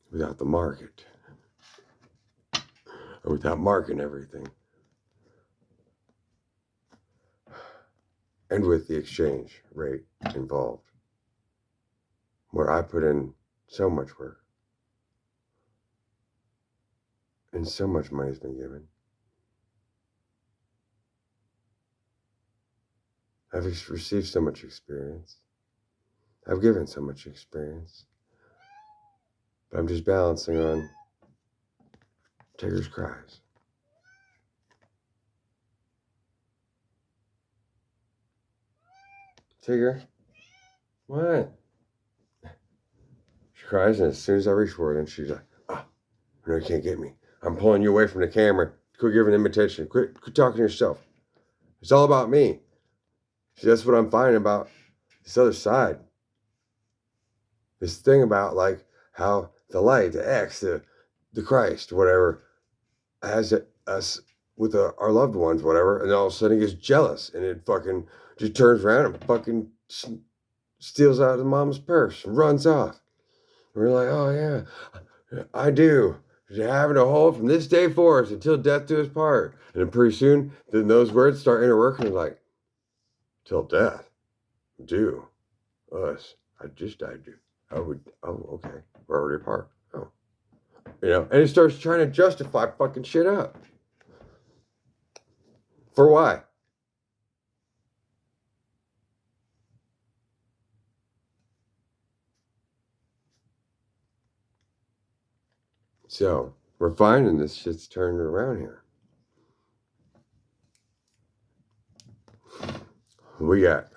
without the market, or without marking everything, and with the exchange rate involved, where I put in so much work, and so much money's been given. I've received so much experience. I've given so much experience. But I'm just balancing on Tigger's cries. Tigger, what? She cries, and as soon as I reach for it, and she's like, I know you can't get me. I'm pulling you away from the camera. Quit giving an imitation. Quit talking to yourself. It's all about me. See, that's what I'm finding about this other side. This thing about like how the light, the X, the Christ, whatever, has us with our loved ones, whatever, and then all of a sudden he gets jealous and it fucking just turns around and fucking steals out of the mom's purse and runs off. And we're like, oh yeah, I do. Having a hold from this day forth until death do us part. And then pretty soon, then those words start interworking like, till death do us. I just died you. Okay. We're already apart. Oh. And it starts trying to justify fucking shit up. For why? So, we're finding this shit's turning around here. We got,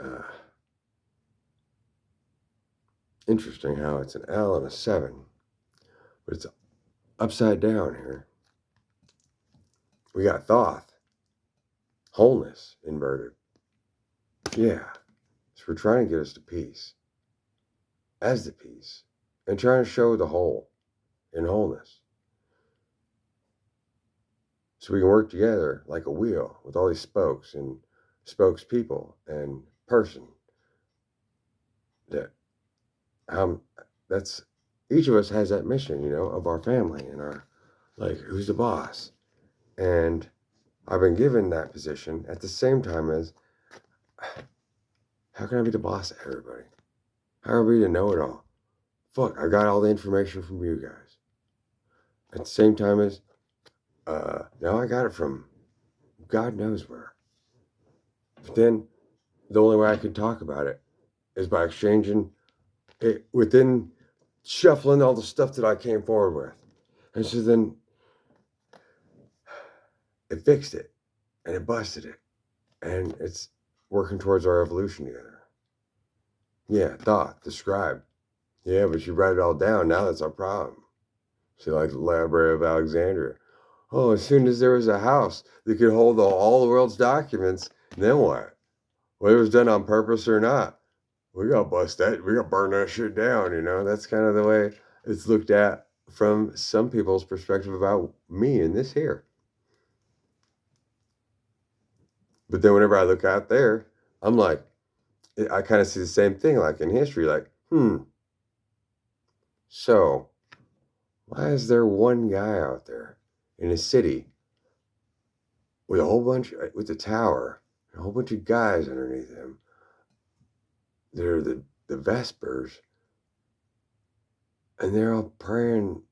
interesting how it's an L and a 7, but it's upside down here. We got Thoth, wholeness inverted. Yeah, so we're trying to get us to peace, as the peace, and trying to show the whole in wholeness. So we can work together like a wheel with all these spokes and spokespeople and person. That's each of us has that mission, of our family and our, like, who's the boss. And I've been given that position at the same time as, how can I be the boss of everybody? How are we to know it all? Fuck, I got all the information from you guys. At the same time as, now I got it from God knows where. But then the only way I could talk about it is by exchanging it within, shuffling all the stuff that I came forward with. And so then it fixed it and it busted it. And it's working towards our evolution together. Yeah, thought, describe. Yeah, but you write it all down. Now that's our problem. See, like the Library of Alexandria. Oh, as soon as there was a house that could hold all the world's documents, then what? Whether it was done on purpose or not, we gotta bust that, we gotta burn that shit down, you know? That's kind of the way it's looked at from some people's perspective about me and this here. But then whenever I look out there, I'm like, I kind of see the same thing like in history, like, so why is there one guy out there in a city with a whole bunch, with a tower, and a whole bunch of guys underneath him? They're the Vespers, and they're all praying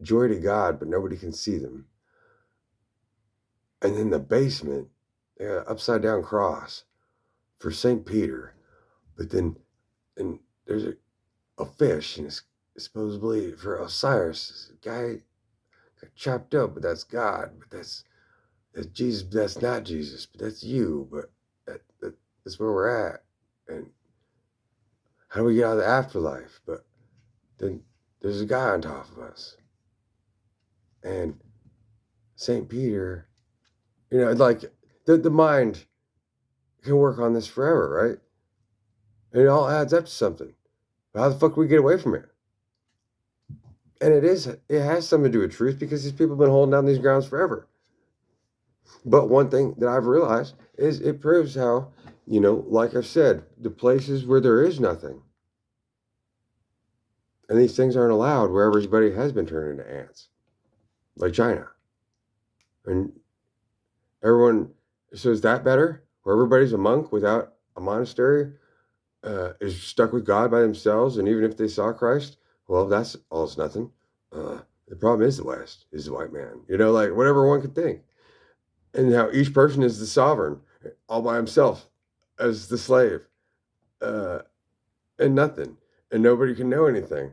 joy to God, but nobody can see them. And in the basement, they got an upside down cross for St. Peter. But then, and there's a fish, and it's supposedly for Osiris. The guy got chopped up, but that's God. But that's Jesus. But that's not Jesus. But that's you. But that's where we're at. And how do we get out of the afterlife? But then there's a guy on top of us. And St. Peter, you know, like the mind can work on this forever, right? And it all adds up to something. But how the fuck do we get away from it? And it has something to do with truth because these people have been holding down these grounds forever. But one thing that I've realized is it proves how, you know, like I've said, the places where there is nothing, and these things aren't allowed where everybody has been turned into ants, like China. And everyone, so is that better? Where everybody's a monk without a monastery, is stuck with God by themselves, and even if they saw Christ, well, that's all it's nothing. The problem is the West, is the white man. You know, like whatever one could think. And how each person is the sovereign, all by himself, as the slave, uh, and nothing. And nobody can know anything.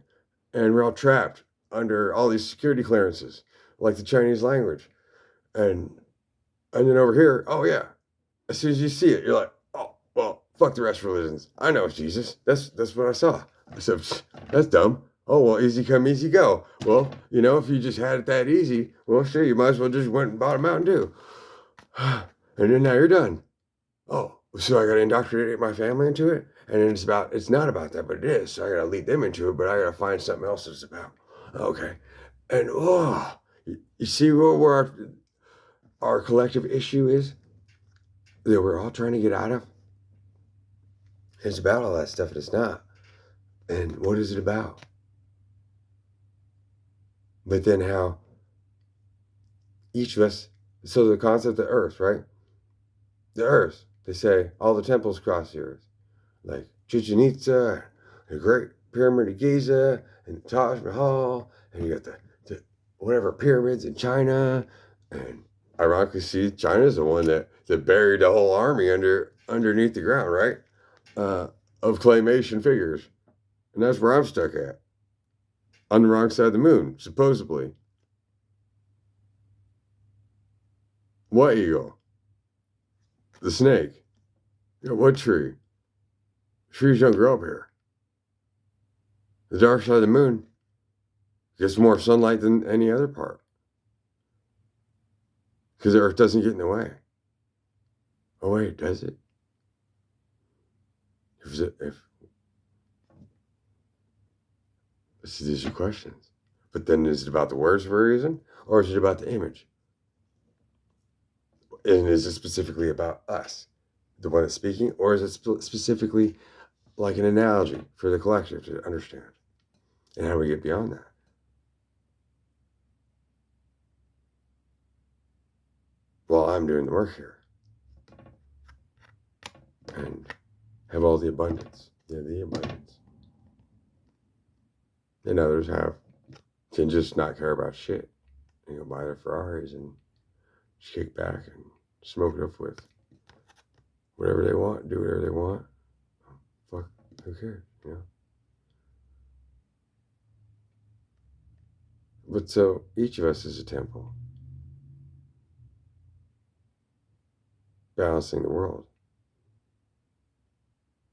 And we're all trapped under all these security clearances, like the Chinese language. And then over here, oh yeah, as soon as you see it, you're like, oh, well, fuck the rest of religions. I know it's Jesus. That's what I saw. So that's dumb. Oh, well, easy come, easy go. Well, you know, if you just had it that easy, well, sure, you might as well just went and bought a Mountain Dew. And then now you're done. Oh, so I got to indoctrinate my family into it? And then it's not about that, but it is. So I got to lead them into it, but I got to find something else it's about. Okay. And, you see where our collective issue is that we're all trying to get out of? It's about all that stuff, and it's not. And what is it about? But then how each of us, so the concept of Earth, right? The Earth, they say all the temples across the Earth, like Chichen Itza, the Great Pyramid of Giza, and the Taj Mahal, and you got the whatever pyramids in China, and ironically, see, China's the one that buried the whole army underneath the ground, right? Of claymation figures, and that's where I'm stuck at, on the wrong side of the moon, supposedly. What eagle? The snake. Yeah, what tree? Trees don't grow up here. The dark side of the moon gets more sunlight than any other part. Because the Earth doesn't get in the way. Oh wait, does it? These are questions. But then is it about the words for a reason? Or is it about the image? And is it specifically about us, the one that's speaking? Or is it specifically like an analogy for the collective to understand? And how do we get beyond that? Well, I'm doing the work here. And have all the abundance. Yeah, the abundance. And others can just not care about shit. And go buy their Ferraris and just kick back and smoke it up with whatever they want, do whatever they want. Fuck, who cares, you know? But so each of us is a temple, balancing the world.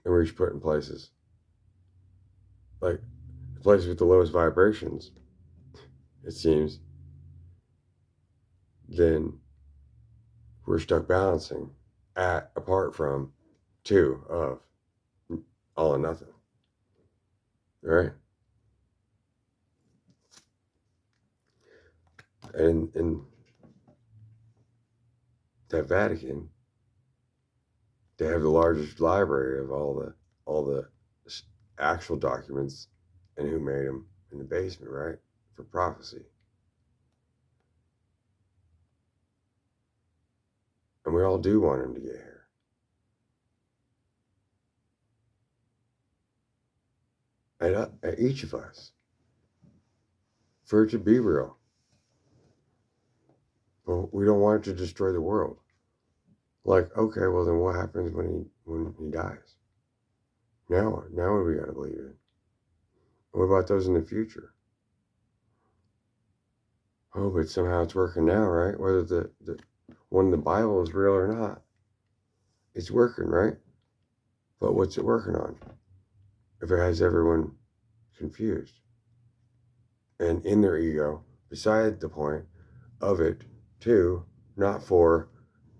And we're each put in places. Like the places with the lowest vibrations, it seems, then we're stuck balancing apart from two of all or nothing. Right? And in that Vatican, they have the largest library of all the actual documents and who made them in the basement, right? For prophecy. And we all do want him to get here. At each of us. For it to be real. But we don't want it to destroy the world. Like, okay, well then what happens when he dies? Now what do we gotta believe in? What about those in the future? Oh, but somehow it's working now, right? Whether the one in the Bible is real or not. It's working, right? But what's it working on? If it has everyone confused and in their ego, beside the point of it, too, not for,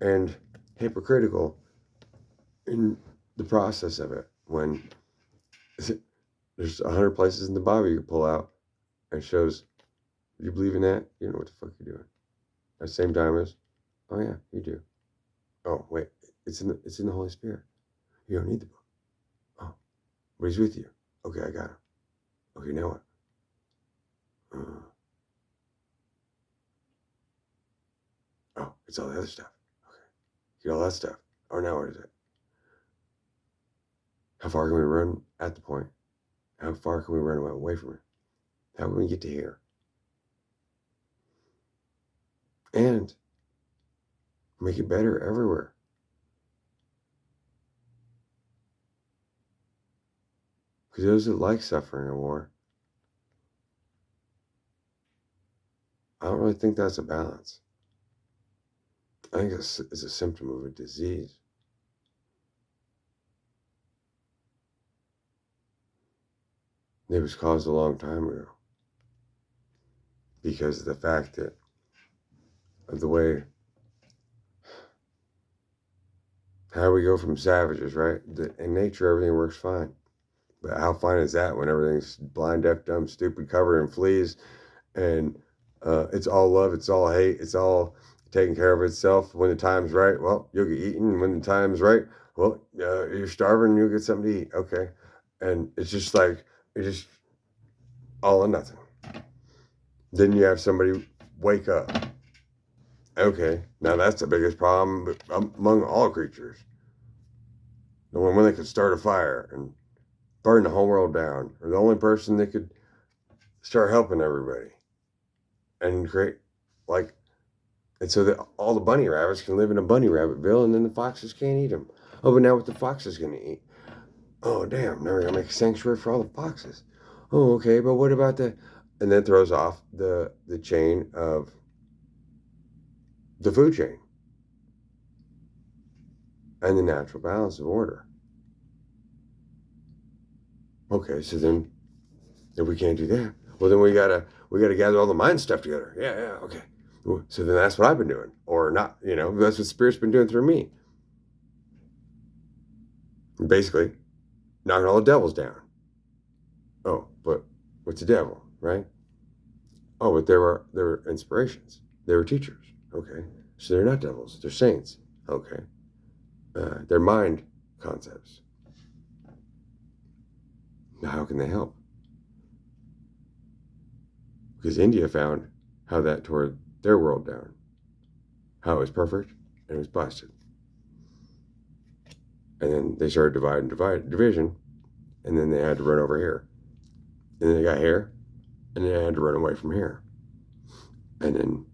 and hypocritical in the process of it. When there's 100 places in the Bible you can pull out and shows, you believe in that? You know what the fuck you're doing. At the same time as, oh yeah, you do. Oh wait, it's in the Holy Spirit. You don't need the book. Oh, but he's with you. Okay, I got him. Okay, now what? Oh, it's all the other stuff. Okay, get all that stuff. Oh, now what is it? How far can we run at the point? How far can we run away from it? How can we get to here? And make it better everywhere. Because those that like suffering in war, I don't really think that's a balance. I think it's a symptom of a disease. It was caused a long time ago. Because of the fact that of the way how we go from savages, right? In nature, everything works fine. But how fine is that when everything's blind, deaf, dumb, stupid, covered in fleas, and it's all love, it's all hate, it's all taking care of itself. When the time's right, well, you'll get eaten. When the time's right, well, you're starving, you'll get something to eat. Okay, and it's just like it's just all or nothing. Then you have somebody wake up. Okay, now that's the biggest problem among all creatures. The one when they could start a fire and burn the whole world down, or the only person that could start helping everybody and create like, and so that all the bunny rabbits can live in a bunny rabbitville, and then the foxes can't eat them. Oh, but now what the foxes gonna eat? Oh, damn! Now we're gonna make a sanctuary for all the foxes. Oh, okay, but what about the? And then throws off the chain of the food chain and the natural balance of order. Okay, so then if we can't do that, well then we gotta gather all the mind stuff together. Yeah, okay. So then that's what I've been doing, or not. That's what Spirit's been doing through me. Basically, knocking all the devils down. Oh, but what's a devil, right? Oh, but they were inspirations. They were teachers. Okay, so they're not devils. They're saints. Okay, they're mind concepts. Now, how can they help? Because India found how that tore their world down. How it was perfect and it was busted. And then they started division, and then they had to run over here. And then they got here, and then they had to run away from here. And then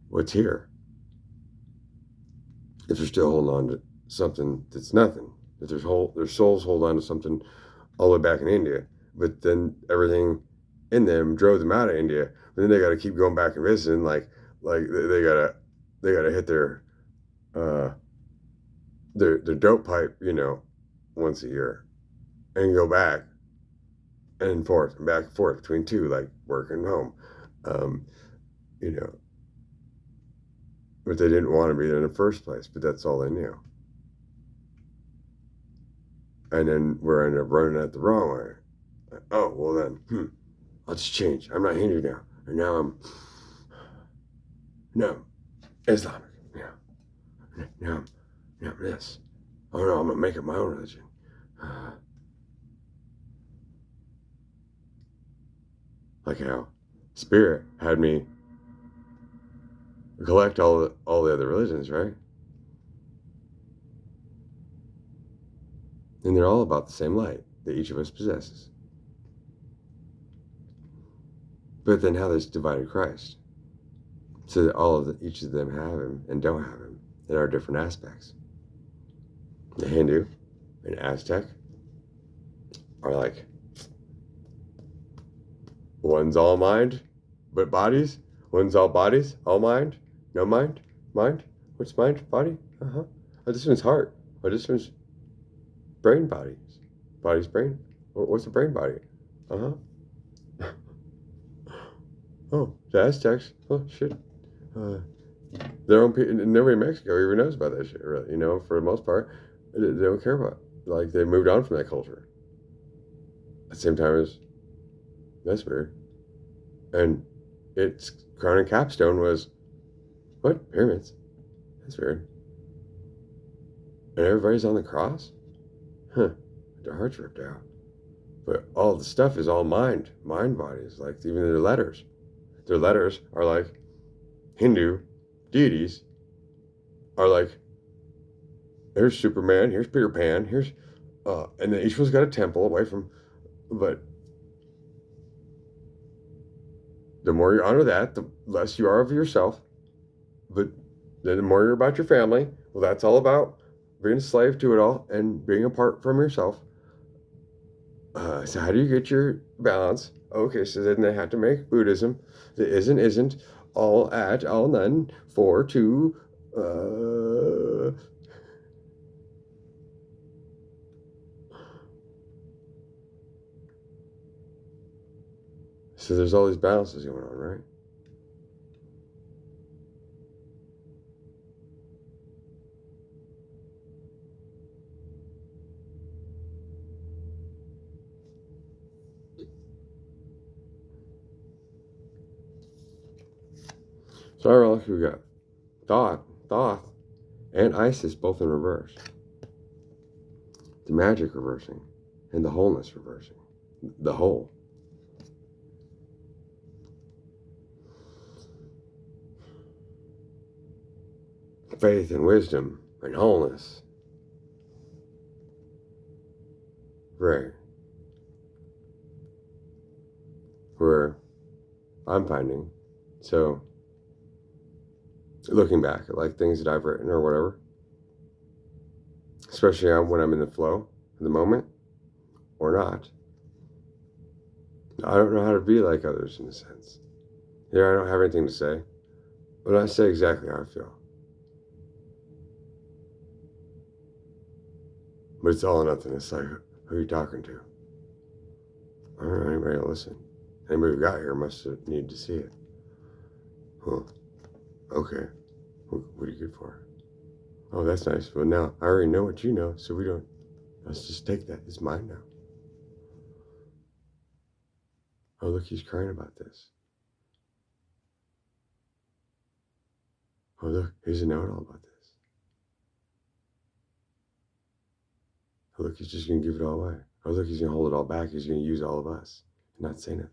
what's here? If they're still holding on to something that's nothing, that their souls hold on to something all the way back in India, but then everything in them drove them out of India. But then they got to keep going back and visiting, like they gotta hit their dope pipe, once a year, and go back and forth and back and forth between two, like work and home, you know. But they didn't want to be there in the first place. But that's all they knew. And then we're ended up running it the wrong way. Like, oh, well then, I'll just change. I'm not Hindu now. And now I'm Islamic. Now I'm this. Oh no, I'm going to make it my own religion. Like how Spirit had me collect all the other religions, right? And they're all about the same light that each of us possesses. But then how there's divided Christ, so that each of them have him and don't have him in our different aspects. The Hindu and Aztec are like, one's all mind, but bodies. One's all bodies, all mind, no mind, mind. What's mind? Body. Oh, this one's heart. Oh, this one's brain. Body's brain. What's the brain body? Oh, the Aztecs. Oh shit. Their own people. Nobody in Mexico even knows about that shit. Really, for the most part, they don't care about it. Like they moved on from that culture. At the same time as that's weird. And its crown and capstone was what? Pyramids. That's weird. And everybody's on the cross? Their hearts ripped out. But all the stuff is all mind bodies, like even their letters. Their letters are like Hindu deities are like, here's Superman, here's Peter Pan, here's and then each one's got a temple away from, but the more you honor that, the less you are of yourself. But then the more you're about your family, well, that's all about being a slave to it all and being apart from yourself. So how do you get your balance? Okay, so then they have to make Buddhism that isn't all at, all none, for, to, so there's all these balances going on, right? So ironically, we got Thoth, and Isis both in reverse. The magic reversing, and the wholeness reversing. The whole. Faith and wisdom and wholeness. Right. Where I'm finding. So, looking back at like things that I've written or whatever, especially when I'm in the flow of the moment or not, I don't know how to be like others in a sense. I don't have anything to say, but I say exactly how I feel. But it's all or nothing. It's like, who are you talking to? I don't know, anybody will listen. Anybody who got here must have needed to see it. Huh. Okay. What are you good for? Oh, that's nice. Well, now I already know what you know, so let's just take that. It's mine now. Oh, look, he's crying about this. Oh, look, here's a know-it-all about this. Oh, look, he's just going to give it all away. Oh, look, he's going to hold it all back. He's going to use all of us and not say nothing.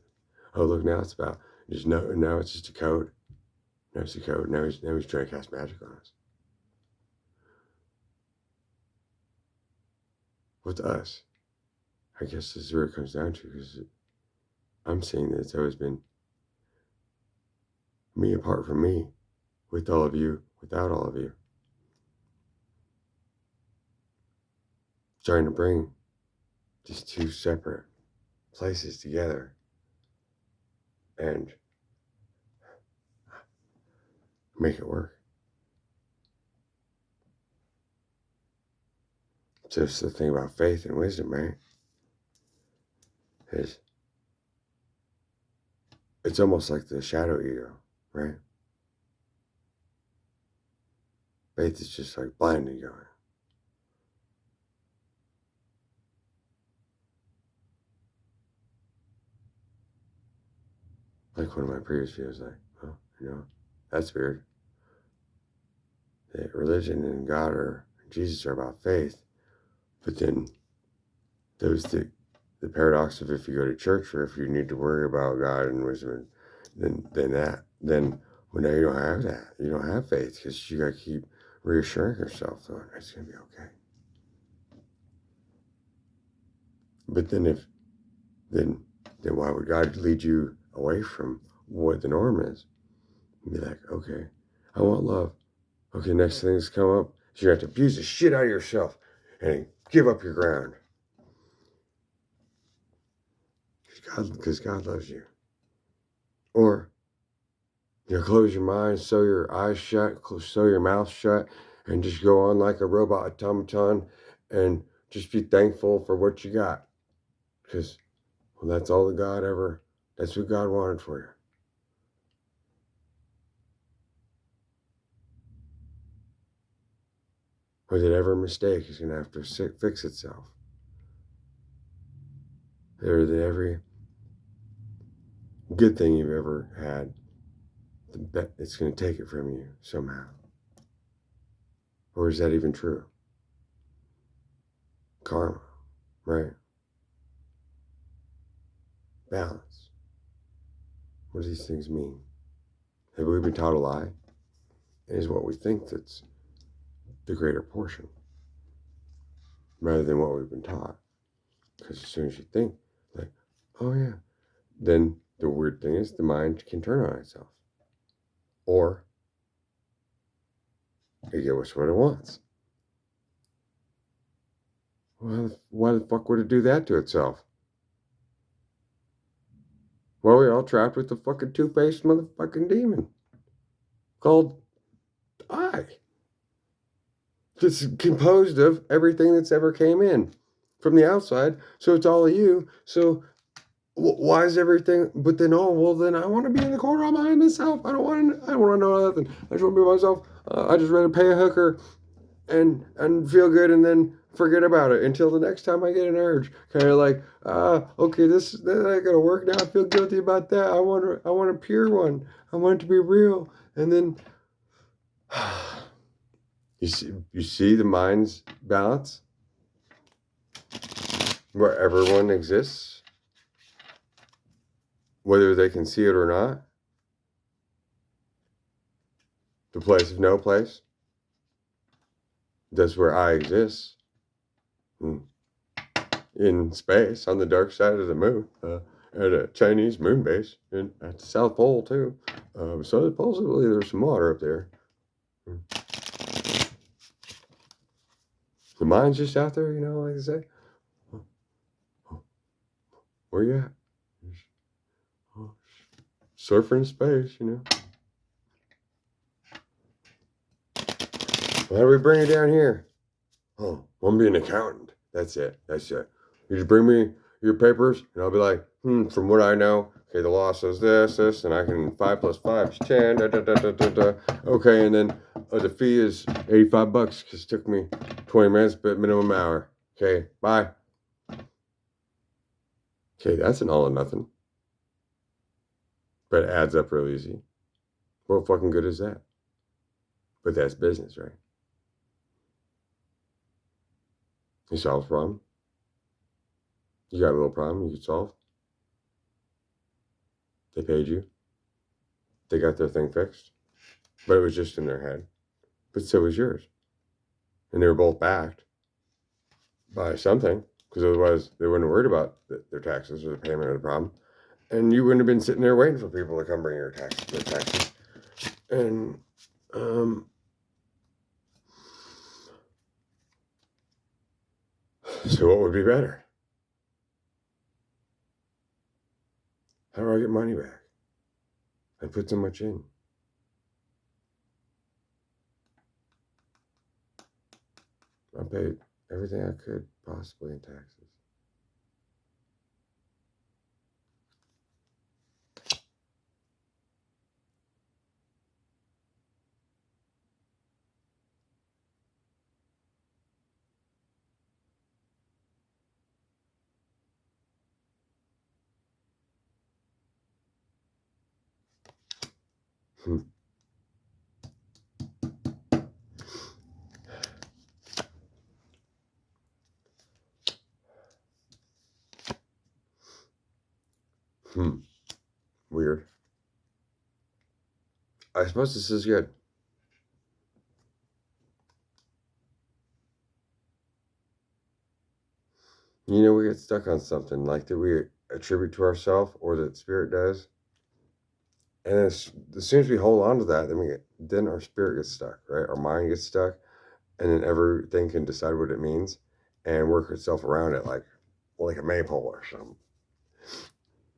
Oh, look, now it's about now it's just a code. Now it's a code. Now he's trying to cast magic on us. With us, I guess this is where it comes down to, because I'm seeing that it's always been me apart from me, with all of you, without all of you. Trying to bring these two separate places together and make it work. So it's the thing about faith and wisdom, right? It's almost like the shadow ego, right? Faith is just like blinding going. Like one of my previous videos, like, oh, that's weird. That religion and God or Jesus are about faith, but then there's the paradox of if you go to church or if you need to worry about God and wisdom, then well, now you don't have that. You don't have faith because you got to keep reassuring yourself that it's gonna be okay. But then then why would God lead you away from what the norm is? And be like, okay, I want love. Okay, next thing's come up, so you have to abuse the shit out of yourself and give up your ground. Because God loves you. Or, close your mind, sew your eyes shut, sew your mouth shut, and just go on like a robot automaton and just be thankful for what you got. Because, well, that's all that's what God wanted for you. Or that every mistake is going to have to fix itself. Or that every good thing you've ever had, it's going to take it from you somehow. Or is that even true? Karma, right? Balance. What do these things mean? Have we been taught a lie? Is what we think that's the greater portion, rather than what we've been taught. Because as soon as you think, like, oh yeah, then the weird thing is the mind can turn on itself. Or it gets what it wants. Well, why the fuck would it do that to itself? Well, we're all trapped with the fucking two-faced motherfucking demon called I. It's composed of everything that's ever came in from the outside. So it's all of you. So why is everything? But then, then I want to be in the corner all by myself. I don't want to know nothing. I just want to be myself. I just rather pay a hooker and feel good and then forget about it until the next time I get an urge. Kind of like, okay, that ain't gonna work now. I feel guilty about that. I want a pure one. I want it to be real. And then you see the mind's balance where everyone exists, whether they can see it or not. The place of no place. That's where I exist. In space, on the dark side of the moon, at a Chinese moon base, and at the South Pole too. So supposedly there's some water up there. The mind's just out there, like they say. Where you at? Surfing in space, Why do we bring it down here? Oh, I'm being an accountant. That's it. You just bring me your papers, and I'll be like, from what I know, okay, the law says this, and I can 5 + 5 is 10. Okay, and then the fee is $85 because it took me 20 minutes, but minimum hour. Okay, bye. Okay, that's an all or nothing, but it adds up real easy. What fucking good is that? But that's business, right? You solve a problem. You got a little problem you could solve. They paid you. They got their thing fixed. But it was just in their head. But so was yours. And they were both backed by something, because otherwise they wouldn't have worried about their taxes or the payment of the problem. And you wouldn't have been sitting there waiting for people to come bring their taxes. And, so what would be better? How do I get money back? I put so much in. I paid everything I could possibly in taxes. Hmm. Hmm. Weird. I suppose this is good. You know, we get stuck on something like that we attribute to ourselves or that spirit does. And as soon as we hold on to that, then our spirit gets stuck, right? Our mind gets stuck, and then everything can decide what it means and work itself around it like a maypole or something,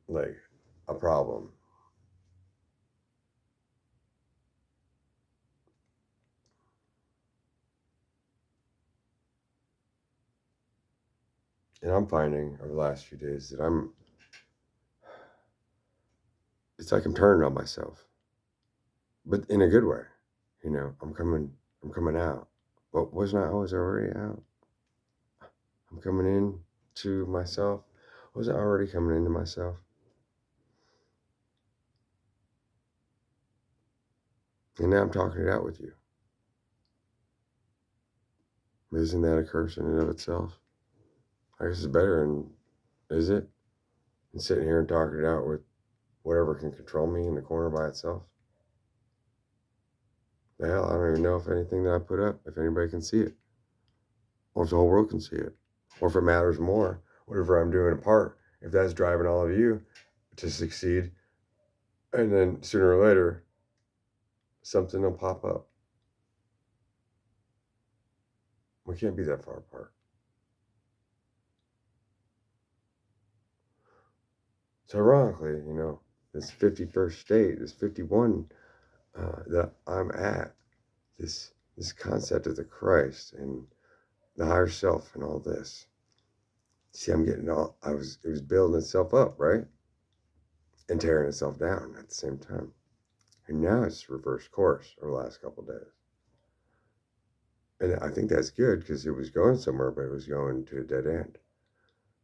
like a problem. And I'm finding over the last few days that it's like I'm turning on myself, but in a good way. You know, I'm coming out. But wasn't I always already out? I'm coming in to myself. Was I already coming into myself? And now I'm talking it out with you. Isn't that a curse in and of itself? I guess it's better, and is it? And sitting here and talking it out with whatever can control me in the corner by itself. The hell, I don't even know if anything that I put up, if anybody can see it, or if the whole world can see it, or if it matters more, whatever I'm doing apart, if that's driving all of you to succeed, and then sooner or later, something will pop up. We can't be that far apart. So ironically, you know, this 51st state, this 51 that I'm at, this concept of the Christ and the higher self and all this. See, I'm getting all it was building itself up, right? And tearing itself down at the same time. And now it's reversed course over the last couple of days. And I think that's good because it was going somewhere, but it was going to a dead end.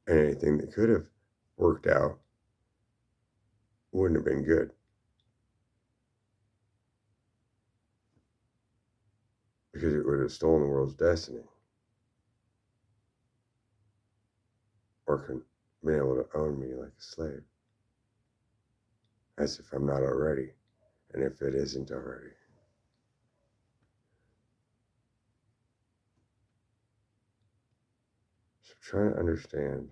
And anything that could have worked out wouldn't have been good because it would have stolen the world's destiny or been able to own me like a slave, as if I'm not already, and if it isn't already. So trying to understand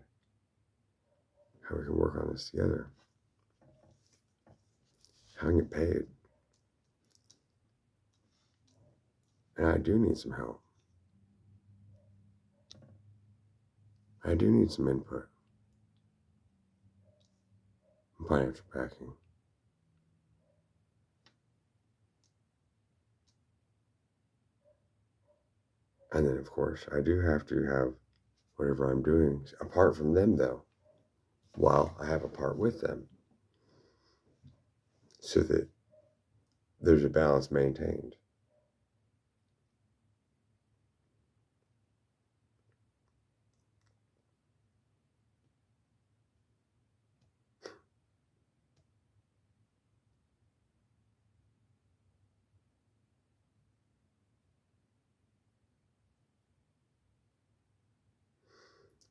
how we can work on this together, how I can get paid. And I do need some help. I do need some input, financial backing. And then, of course, I do have to have whatever I'm doing apart from them, though, while I have a part with them, so that there's a balance maintained.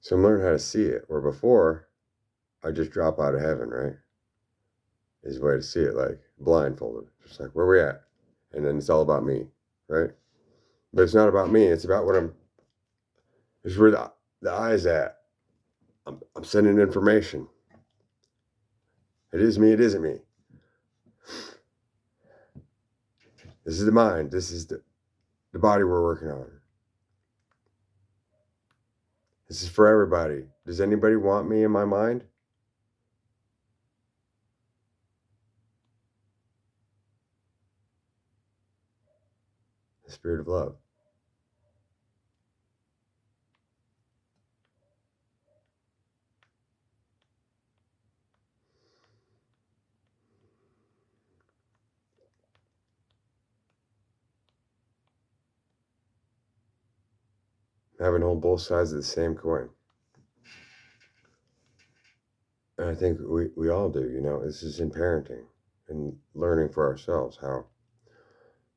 So I'm learning how to see it, where before I just drop out of heaven, right? Is the way to see it, like blindfolded, just like where we at, and then it's all about me, right? But it's not about me. It's about what I'm. It's where the eye's at. I'm sending information. It is me. It isn't me. This is the mind. This is the body we're working on. This is for everybody. Does anybody want me in my mind? The spirit of love. Having hold both sides of the same coin. And I think we all do, you know, this is in parenting. and learning for ourselves how